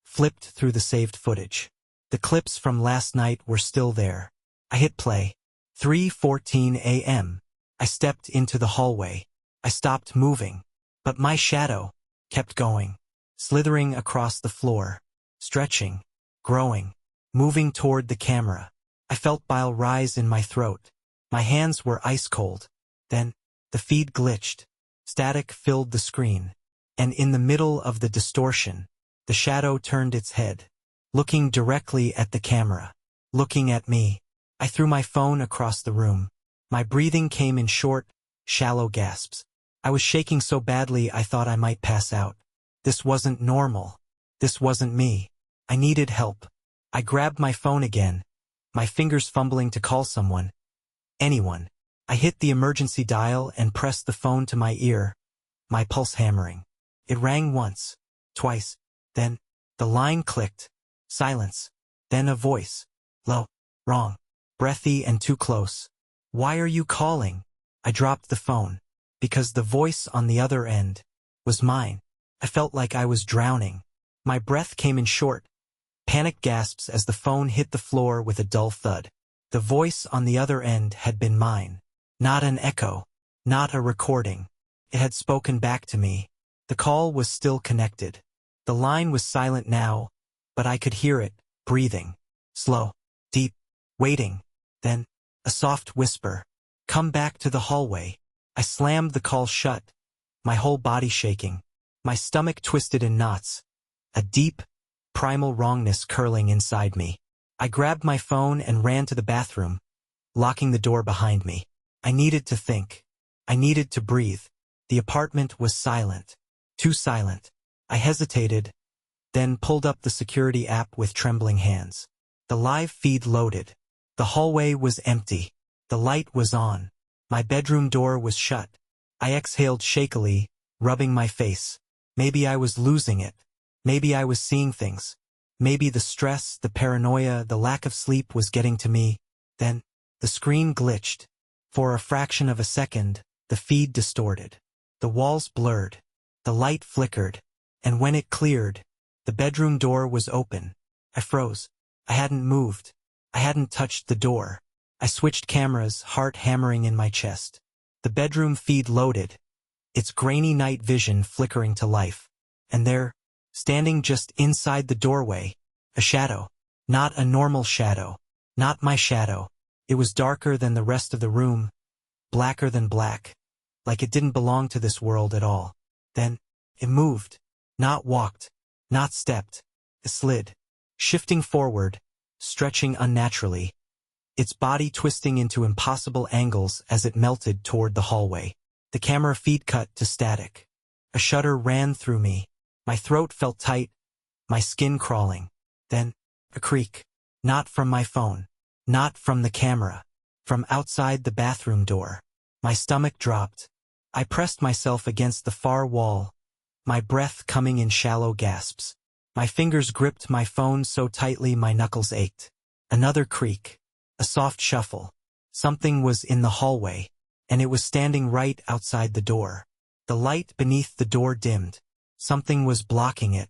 flipped through the saved footage. The clips from last night were still there. I hit play. 3:14 a.m. I stepped into the hallway. I stopped moving. But my shadow kept going, slithering across the floor, stretching, growing, moving toward the camera. I felt bile rise in my throat. My hands were ice cold. Then, the feed glitched. Static filled the screen. And in the middle of the distortion, the shadow turned its head, looking directly at the camera, looking at me. I threw my phone across the room. My breathing came in short, shallow gasps. I was shaking so badly I thought I might pass out. This wasn't normal. This wasn't me. I needed help. I grabbed my phone again, my fingers fumbling to call someone. Anyone. I hit the emergency dial and pressed the phone to my ear, my pulse hammering. It rang once, twice, then, the line clicked. Silence. Then a voice. Low, wrong, breathy and too close. Why are you calling? I dropped the phone, because the voice on the other end was mine. I felt like I was drowning. My breath came in short, panicked gasps as the phone hit the floor with a dull thud. The voice on the other end had been mine. Not an echo. Not a recording. It had spoken back to me. The call was still connected. The line was silent now, but I could hear it, breathing. Slow, deep, waiting. Then, a soft whisper. Come back to the hallway. I slammed the call shut, my whole body shaking. My stomach twisted in knots. A deep, primal wrongness curling inside me. I grabbed my phone and ran to the bathroom, locking the door behind me. I needed to think. I needed to breathe. The apartment was silent. Too silent. I hesitated, then pulled up the security app with trembling hands. The live feed loaded. The hallway was empty. The light was on. My bedroom door was shut. I exhaled shakily, rubbing my face. Maybe I was losing it. Maybe I was seeing things. Maybe the stress, the paranoia, the lack of sleep was getting to me. Then, the screen glitched. For a fraction of a second, the feed distorted. The walls blurred. The light flickered. And when it cleared, the bedroom door was open. I froze. I hadn't moved. I hadn't touched the door. I switched cameras, heart hammering in my chest. The bedroom feed loaded, its grainy night vision flickering to life. And there, standing just inside the doorway, a shadow. Not a normal shadow. Not my shadow. It was darker than the rest of the room, blacker than black, like it didn't belong to this world at all. Then, it moved. Not walked. Not stepped. It slid. Shifting forward, stretching unnaturally, its body twisting into impossible angles as it melted toward the hallway. The camera feed cut to static. A shudder ran through me. My throat felt tight, my skin crawling. Then, a creak. Not from my phone. Not from the camera. From outside the bathroom door. My stomach dropped. I pressed myself against the far wall, my breath coming in shallow gasps. My fingers gripped my phone so tightly my knuckles ached. Another creak. A soft shuffle. Something was in the hallway, and it was standing right outside the door. The light beneath the door dimmed. Something was blocking it.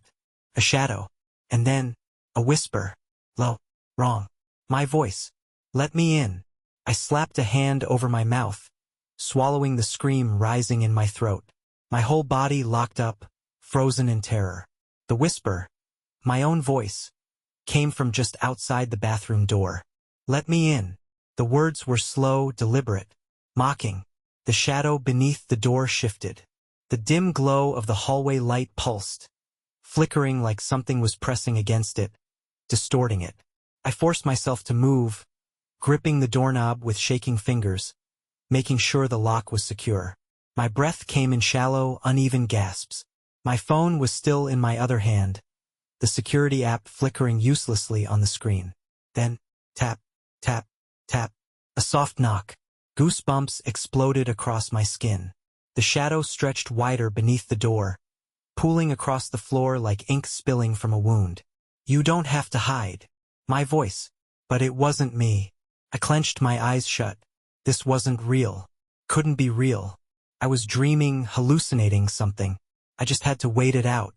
A shadow. And then, a whisper. Low, wrong. My voice. Let me in. I slapped a hand over my mouth, swallowing the scream rising in my throat. My whole body locked up, frozen in terror. The whisper. My own voice. came from just outside the bathroom door. "Let me in." The words were slow, deliberate, mocking. The shadow beneath the door shifted. The dim glow of the hallway light pulsed, flickering like something was pressing against it, distorting it. I forced myself to move, gripping the doorknob with shaking fingers, making sure the lock was secure. My breath came in shallow, uneven gasps. My phone was still in my other hand, the security app flickering uselessly on the screen. Then, tap, tap, tap. A soft knock. Goosebumps exploded across my skin. The shadow stretched wider beneath the door, pooling across the floor like ink spilling from a wound. "You don't have to hide." My voice. But it wasn't me. I clenched my eyes shut. This wasn't real. Couldn't be real. I was dreaming, hallucinating something. I just had to wait it out.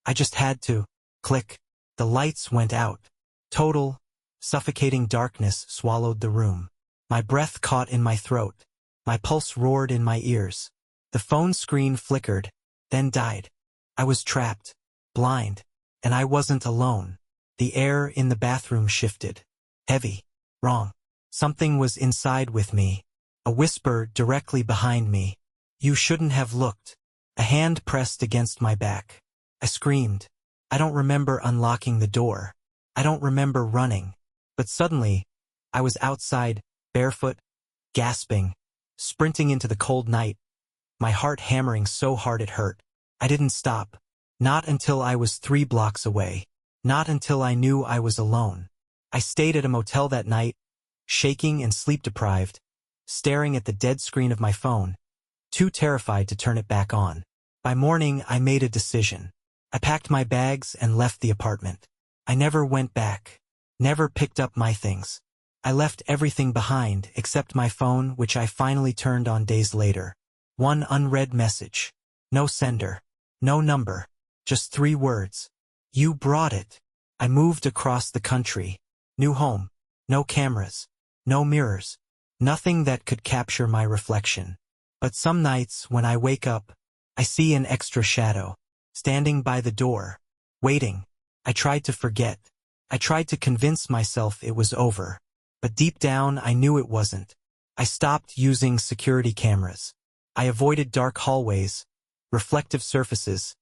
I just had to. Click. The lights went out. Total, suffocating darkness swallowed the room. My breath caught in my throat. My pulse roared in my ears. The phone screen flickered, then died. I was trapped, blind, and I wasn't alone. The air in the bathroom shifted. Heavy. Wrong. Something was inside with me. A whisper directly behind me. "You shouldn't have looked." A hand pressed against my back. I screamed. I don't remember unlocking the door. I don't remember running. But suddenly, I was outside, barefoot, gasping, sprinting into the cold night, my heart hammering so hard it hurt. I didn't stop. Not until I was 3 blocks away. Not until I knew I was alone. I stayed at a motel that night, shaking and sleep-deprived, staring at the dead screen of my phone, too terrified to turn it back on. By morning, I made a decision. I packed my bags and left the apartment. I never went back. Never picked up my things. I left everything behind except my phone, which I finally turned on days later. One unread message. No sender. No number. Just 3 words. "You brought it." I moved across the country. New home. No cameras. No mirrors. Nothing that could capture my reflection. But some nights, when I wake up, I see an extra shadow, standing by the door, waiting. I tried to forget. I tried to convince myself it was over. But deep down, I knew it wasn't. I stopped using security cameras. I avoided dark hallways, reflective surfaces,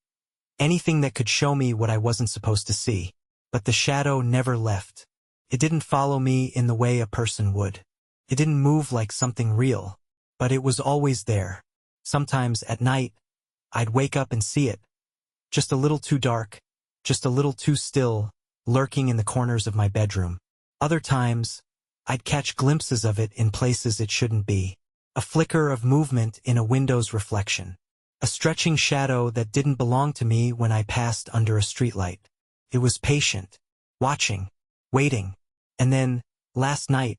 anything that could show me what I wasn't supposed to see. But the shadow never left. It didn't follow me in the way a person would. It didn't move like something real. But it was always there. Sometimes at night, I'd wake up and see it. Just a little too dark, just a little too still, lurking in the corners of my bedroom. Other times, I'd catch glimpses of it in places it shouldn't be. A flicker of movement in a window's reflection. A stretching shadow that didn't belong to me when I passed under a streetlight. It was patient, watching, waiting. And then, last night,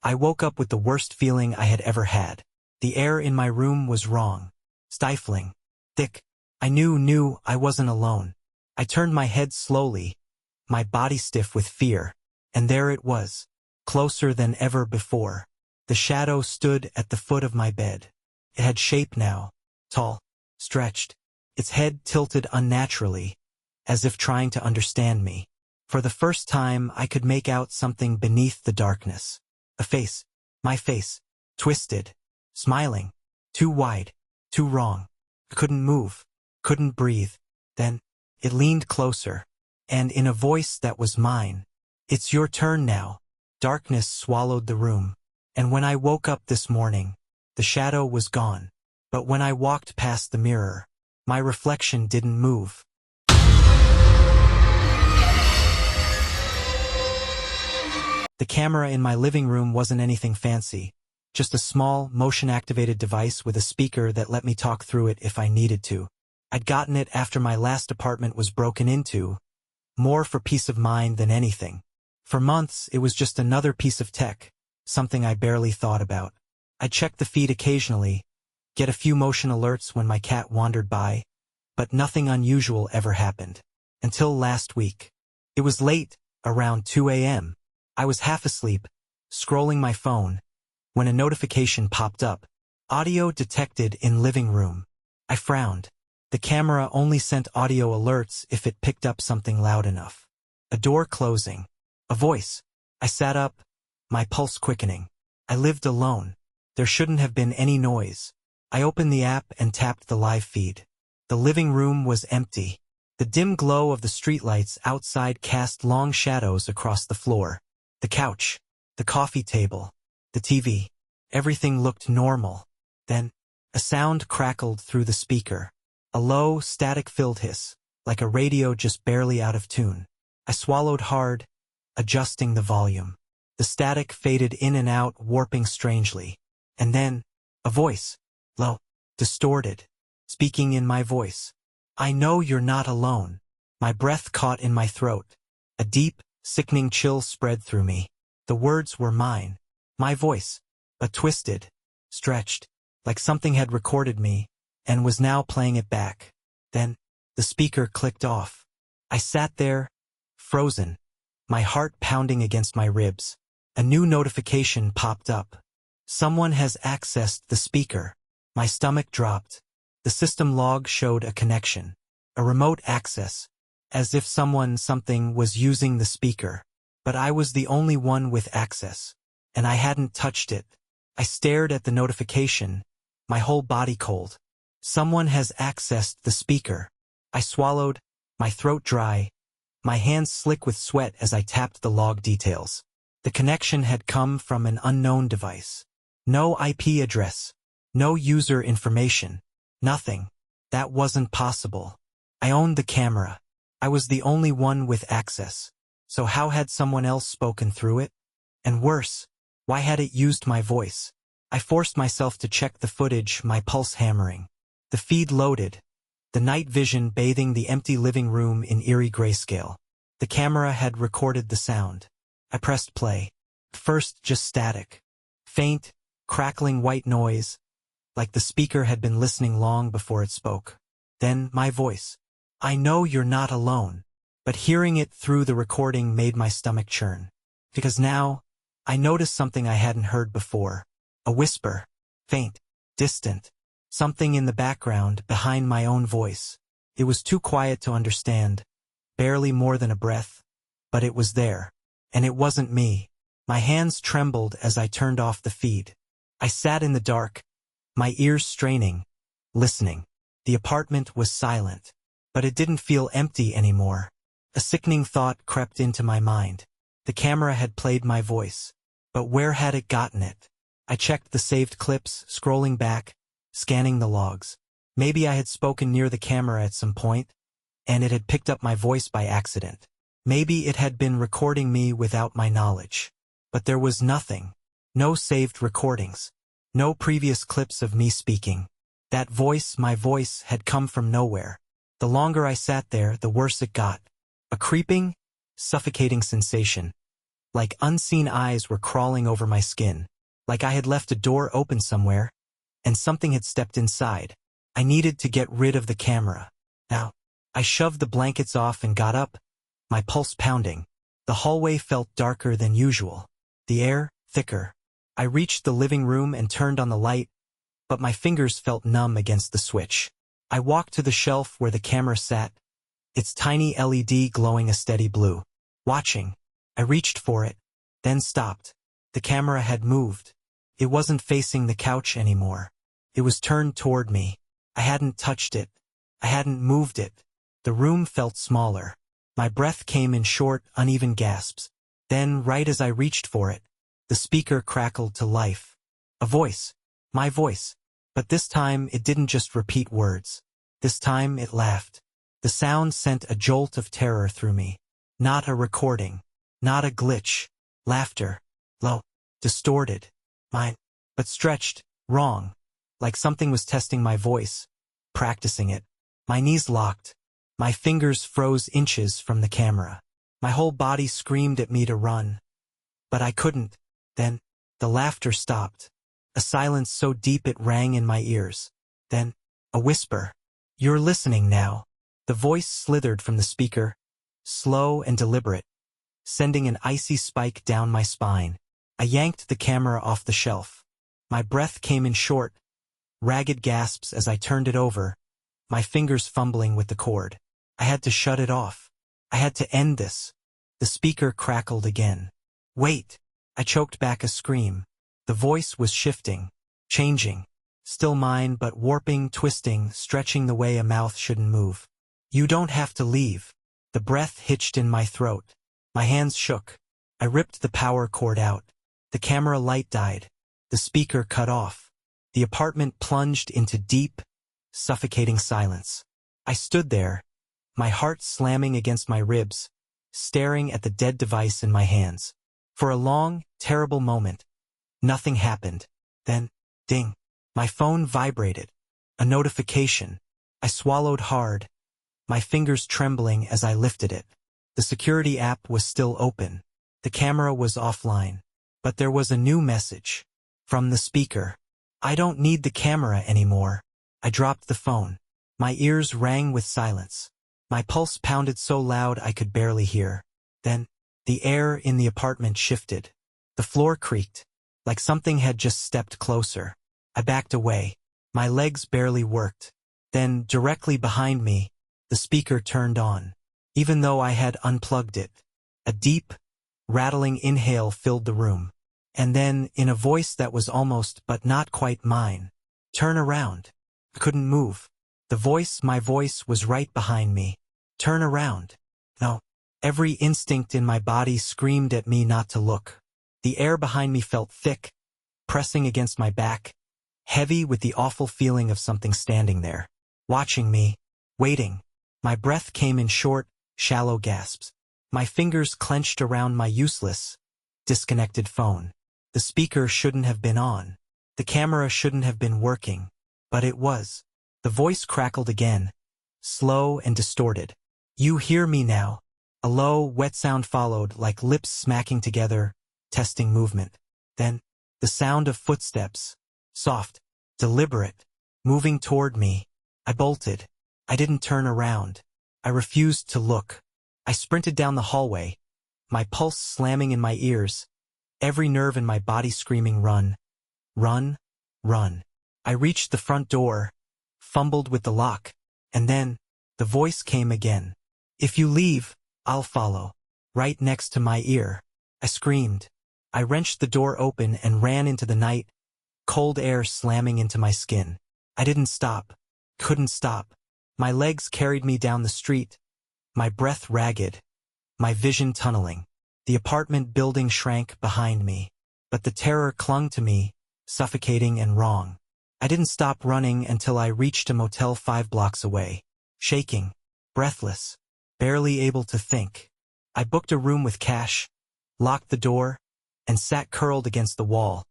I woke up with the worst feeling I had ever had. The air in my room was wrong, stifling, thick. I knew I wasn't alone. I turned my head slowly, my body stiff with fear, and there it was, closer than ever before. The shadow stood at the foot of my bed. It had shape now, tall, stretched, its head tilted unnaturally, as if trying to understand me. For the first time, I could make out something beneath the darkness. A face, my face, twisted, smiling, too wide, too wrong. I couldn't move, couldn't breathe. Then, it leaned closer, and in a voice that was mine, "It's your turn now." Darkness swallowed the room, and when I woke up this morning, the shadow was gone. But when I walked past the mirror, my reflection didn't move. The camera in my living room wasn't anything fancy, just a small, motion-activated device with a speaker that let me talk through it if I needed to. I'd gotten it after my last apartment was broken into, more for peace of mind than anything. For months, it was just another piece of tech, something I barely thought about. I'd check the feed occasionally, get a few motion alerts when my cat wandered by, but nothing unusual ever happened. Until last week. It was late, around 2 a.m. I was half asleep, scrolling my phone, when a notification popped up. Audio detected in living room. I frowned. The camera only sent audio alerts if it picked up something loud enough. A door closing. A voice. I sat up, my pulse quickening. I lived alone. There shouldn't have been any noise. I opened the app and tapped the live feed. The living room was empty. The dim glow of the streetlights outside cast long shadows across the floor. The couch, the coffee table, the TV. Everything looked normal. Then, a sound crackled through the speaker. A low, static-filled hiss, like a radio just barely out of tune. I swallowed hard, adjusting the volume. The static faded in and out, warping strangely. And then, a voice, low, distorted, speaking in my voice. I know you're not alone. My breath caught in my throat. A deep, sickening chill spread through me. The words were mine. My voice, but twisted, stretched, like something had recorded me, and was now playing it back. Then, the speaker clicked off. I sat there, frozen, my heart pounding against my ribs. A new notification popped up. Someone has accessed the speaker. My stomach dropped. The system log showed a connection. A remote access. As if something was using the speaker. But I was the only one with access. And I hadn't touched it. I stared at the notification, my whole body cold. Someone has accessed the speaker. I swallowed, my throat dry, my hands slick with sweat as I tapped the log details. The connection had come from an unknown device. No IP address. No user information. Nothing. That wasn't possible. I owned the camera. I was the only one with access. So how had someone else spoken through it? And worse, why had it used my voice? I forced myself to check the footage, my pulse hammering. The feed loaded. The night vision bathing the empty living room in eerie grayscale. The camera had recorded the sound. I pressed play. First just static. Faint, crackling white noise, like the speaker had been listening long before it spoke. Then my voice. I know you're not alone. But hearing it through the recording made my stomach churn. Because now, I noticed something I hadn't heard before. A whisper. Faint. Distant. Something in the background, behind my own voice. It was too quiet to understand. Barely more than a breath. But it was there. And it wasn't me. My hands trembled as I turned off the feed. I sat in the dark, my ears straining, listening. The apartment was silent. But it didn't feel empty anymore. A sickening thought crept into my mind. The camera had played my voice. But where had it gotten it? I checked the saved clips, scrolling back, scanning the logs. Maybe I had spoken near the camera at some point, and it had picked up my voice by accident. Maybe it had been recording me without my knowledge. But there was nothing. No saved recordings. No previous clips of me speaking. That voice, my voice, had come from nowhere. The longer I sat there, the worse it got. A creeping, suffocating sensation. Like unseen eyes were crawling over my skin. Like I had left a door open somewhere, and something had stepped inside. I needed to get rid of the camera. Now, I shoved the blankets off and got up, my pulse pounding. The hallway felt darker than usual. The air, thicker. I reached the living room and turned on the light, but my fingers felt numb against the switch. I walked to the shelf where the camera sat, its tiny LED glowing a steady blue. Watching. I reached for it, then stopped. The camera had moved. It wasn't facing the couch anymore. It was turned toward me. I hadn't touched it. I hadn't moved it. The room felt smaller. My breath came in short, uneven gasps. Then, right as I reached for it, the speaker crackled to life. A voice. My voice. But this time it didn't just repeat words. This time it laughed. The sound sent a jolt of terror through me. Not a recording. Not a glitch. Laughter. Low. Distorted. Mine. But stretched. Wrong. Like something was testing my voice. Practicing it. My knees locked. My fingers froze inches from the camera. My whole body screamed at me to run. But I couldn't. Then, the laughter stopped. A silence so deep it rang in my ears. Then, a whisper. You're listening now. The voice slithered from the speaker, slow and deliberate, sending an icy spike down my spine. I yanked the camera off the shelf. My breath came in short, ragged gasps as I turned it over, my fingers fumbling with the cord. I had to shut it off. I had to end this. The speaker crackled again. Wait! I choked back a scream. The voice was shifting, changing. Still mine, but warping, twisting, stretching the way a mouth shouldn't move. You don't have to leave. The breath hitched in my throat. My hands shook. I ripped the power cord out. The camera light died. The speaker cut off. The apartment plunged into deep, suffocating silence. I stood there, my heart slamming against my ribs, staring at the dead device in my hands. For a long, terrible moment, nothing happened. Then, ding. My phone vibrated. A notification. I swallowed hard, my fingers trembling as I lifted it. The security app was still open. The camera was offline. But there was a new message. From the speaker. I don't need the camera anymore. I dropped the phone. My ears rang with silence. My pulse pounded so loud I could barely hear. Then, the air in the apartment shifted. The floor creaked, like something had just stepped closer. I backed away. My legs barely worked. Then, directly behind me, the speaker turned on. Even though I had unplugged it. A deep, rattling inhale filled the room. And then, in a voice that was almost but not quite mine, turn around. I couldn't move. My voice was right behind me. Turn around. No. Every instinct in my body screamed at me not to look. The air behind me felt thick, pressing against my back, heavy with the awful feeling of something standing there, watching me, waiting. My breath came in short, shallow gasps. My fingers clenched around my useless, disconnected phone. The speaker shouldn't have been on. The camera shouldn't have been working. But it was. The voice crackled again, slow and distorted. You hear me now. A low, wet sound followed, like lips smacking together, testing movement. Then, the sound of footsteps, soft, deliberate, moving toward me. I bolted. I didn't turn around. I refused to look. I sprinted down the hallway, my pulse slamming in my ears, every nerve in my body screaming run, run, run. I reached the front door, fumbled with the lock, and then, the voice came again. If you leave, I'll follow. Right next to my ear. I screamed. I wrenched the door open and ran into the night, cold air slamming into my skin. I didn't stop. Couldn't stop. My legs carried me down the street, my breath ragged, my vision tunneling. The apartment building shrank behind me, but the terror clung to me, suffocating and wrong. I didn't stop running until I reached a motel 5 blocks away, shaking, breathless, barely able to think. I booked a room with cash, locked the door, and sat curled against the wall,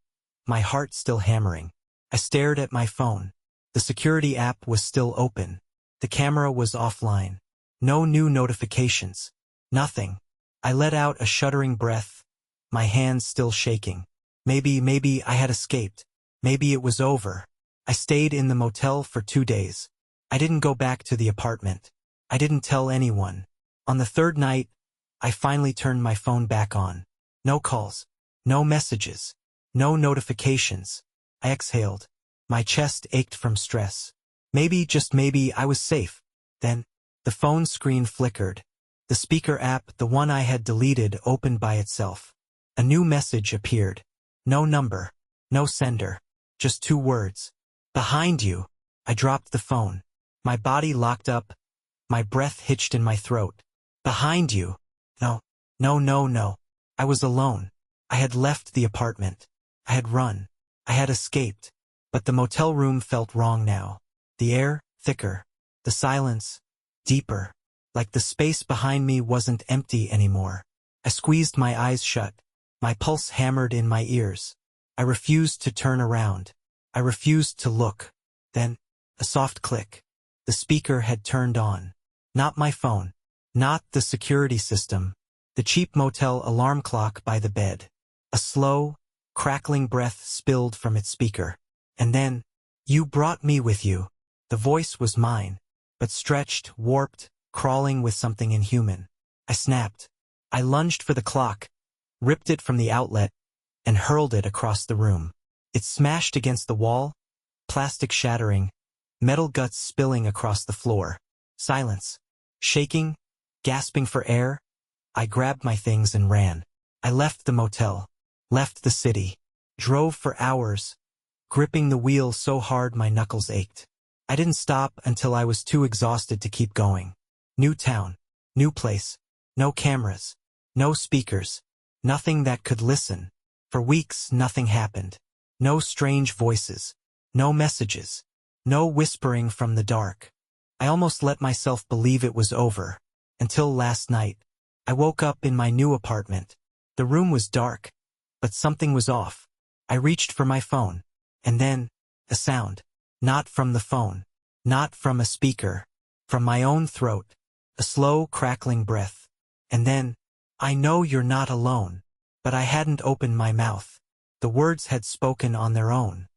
my heart still hammering. I stared at my phone. The security app was still open. The camera was offline. No new notifications. Nothing. I let out a shuddering breath, my hands still shaking. Maybe I had escaped. Maybe it was over. I stayed in the motel for 2 days. I didn't go back to the apartment. I didn't tell anyone. On the 3rd night, I finally turned my phone back on. No calls. No messages. No notifications. I exhaled. My chest ached from stress. Maybe, just maybe, I was safe. Then, the phone screen flickered. The speaker app, the one I had deleted, opened by itself. A new message appeared. No number. No sender. Just 2 words. Behind you. I dropped the phone. My body locked up. My breath hitched in my throat. Behind you. No. I was alone. I had left the apartment. I had run. I had escaped. But the motel room felt wrong now. The air, thicker. The silence, deeper. Like the space behind me wasn't empty anymore. I squeezed my eyes shut. My pulse hammered in my ears. I refused to turn around. I refused to look. Then, a soft click. The speaker had turned on. Not my phone. Not the security system. The cheap motel alarm clock by the bed. A slow, crackling breath spilled from its speaker. And then, you brought me with you. The voice was mine, but stretched, warped, crawling with something inhuman. I snapped. I lunged for the clock, ripped it from the outlet, and hurled it across the room. It smashed against the wall, plastic shattering, metal guts spilling across the floor. Silence. Shaking, gasping for air, I grabbed my things and ran. I left the motel, left the city, drove for hours, gripping the wheel so hard my knuckles ached. I didn't stop until I was too exhausted to keep going. New town, new place, no cameras, no speakers, nothing that could listen. For weeks, nothing happened. No strange voices, no messages, no whispering from the dark. I almost let myself believe it was over, until last night. I woke up in my new apartment. The room was dark, but something was off. I reached for my phone, and then, a sound. Not from the phone, not from a speaker, from my own throat, a slow, crackling breath. And then, I know you're not alone. But I hadn't opened my mouth. The words had spoken on their own.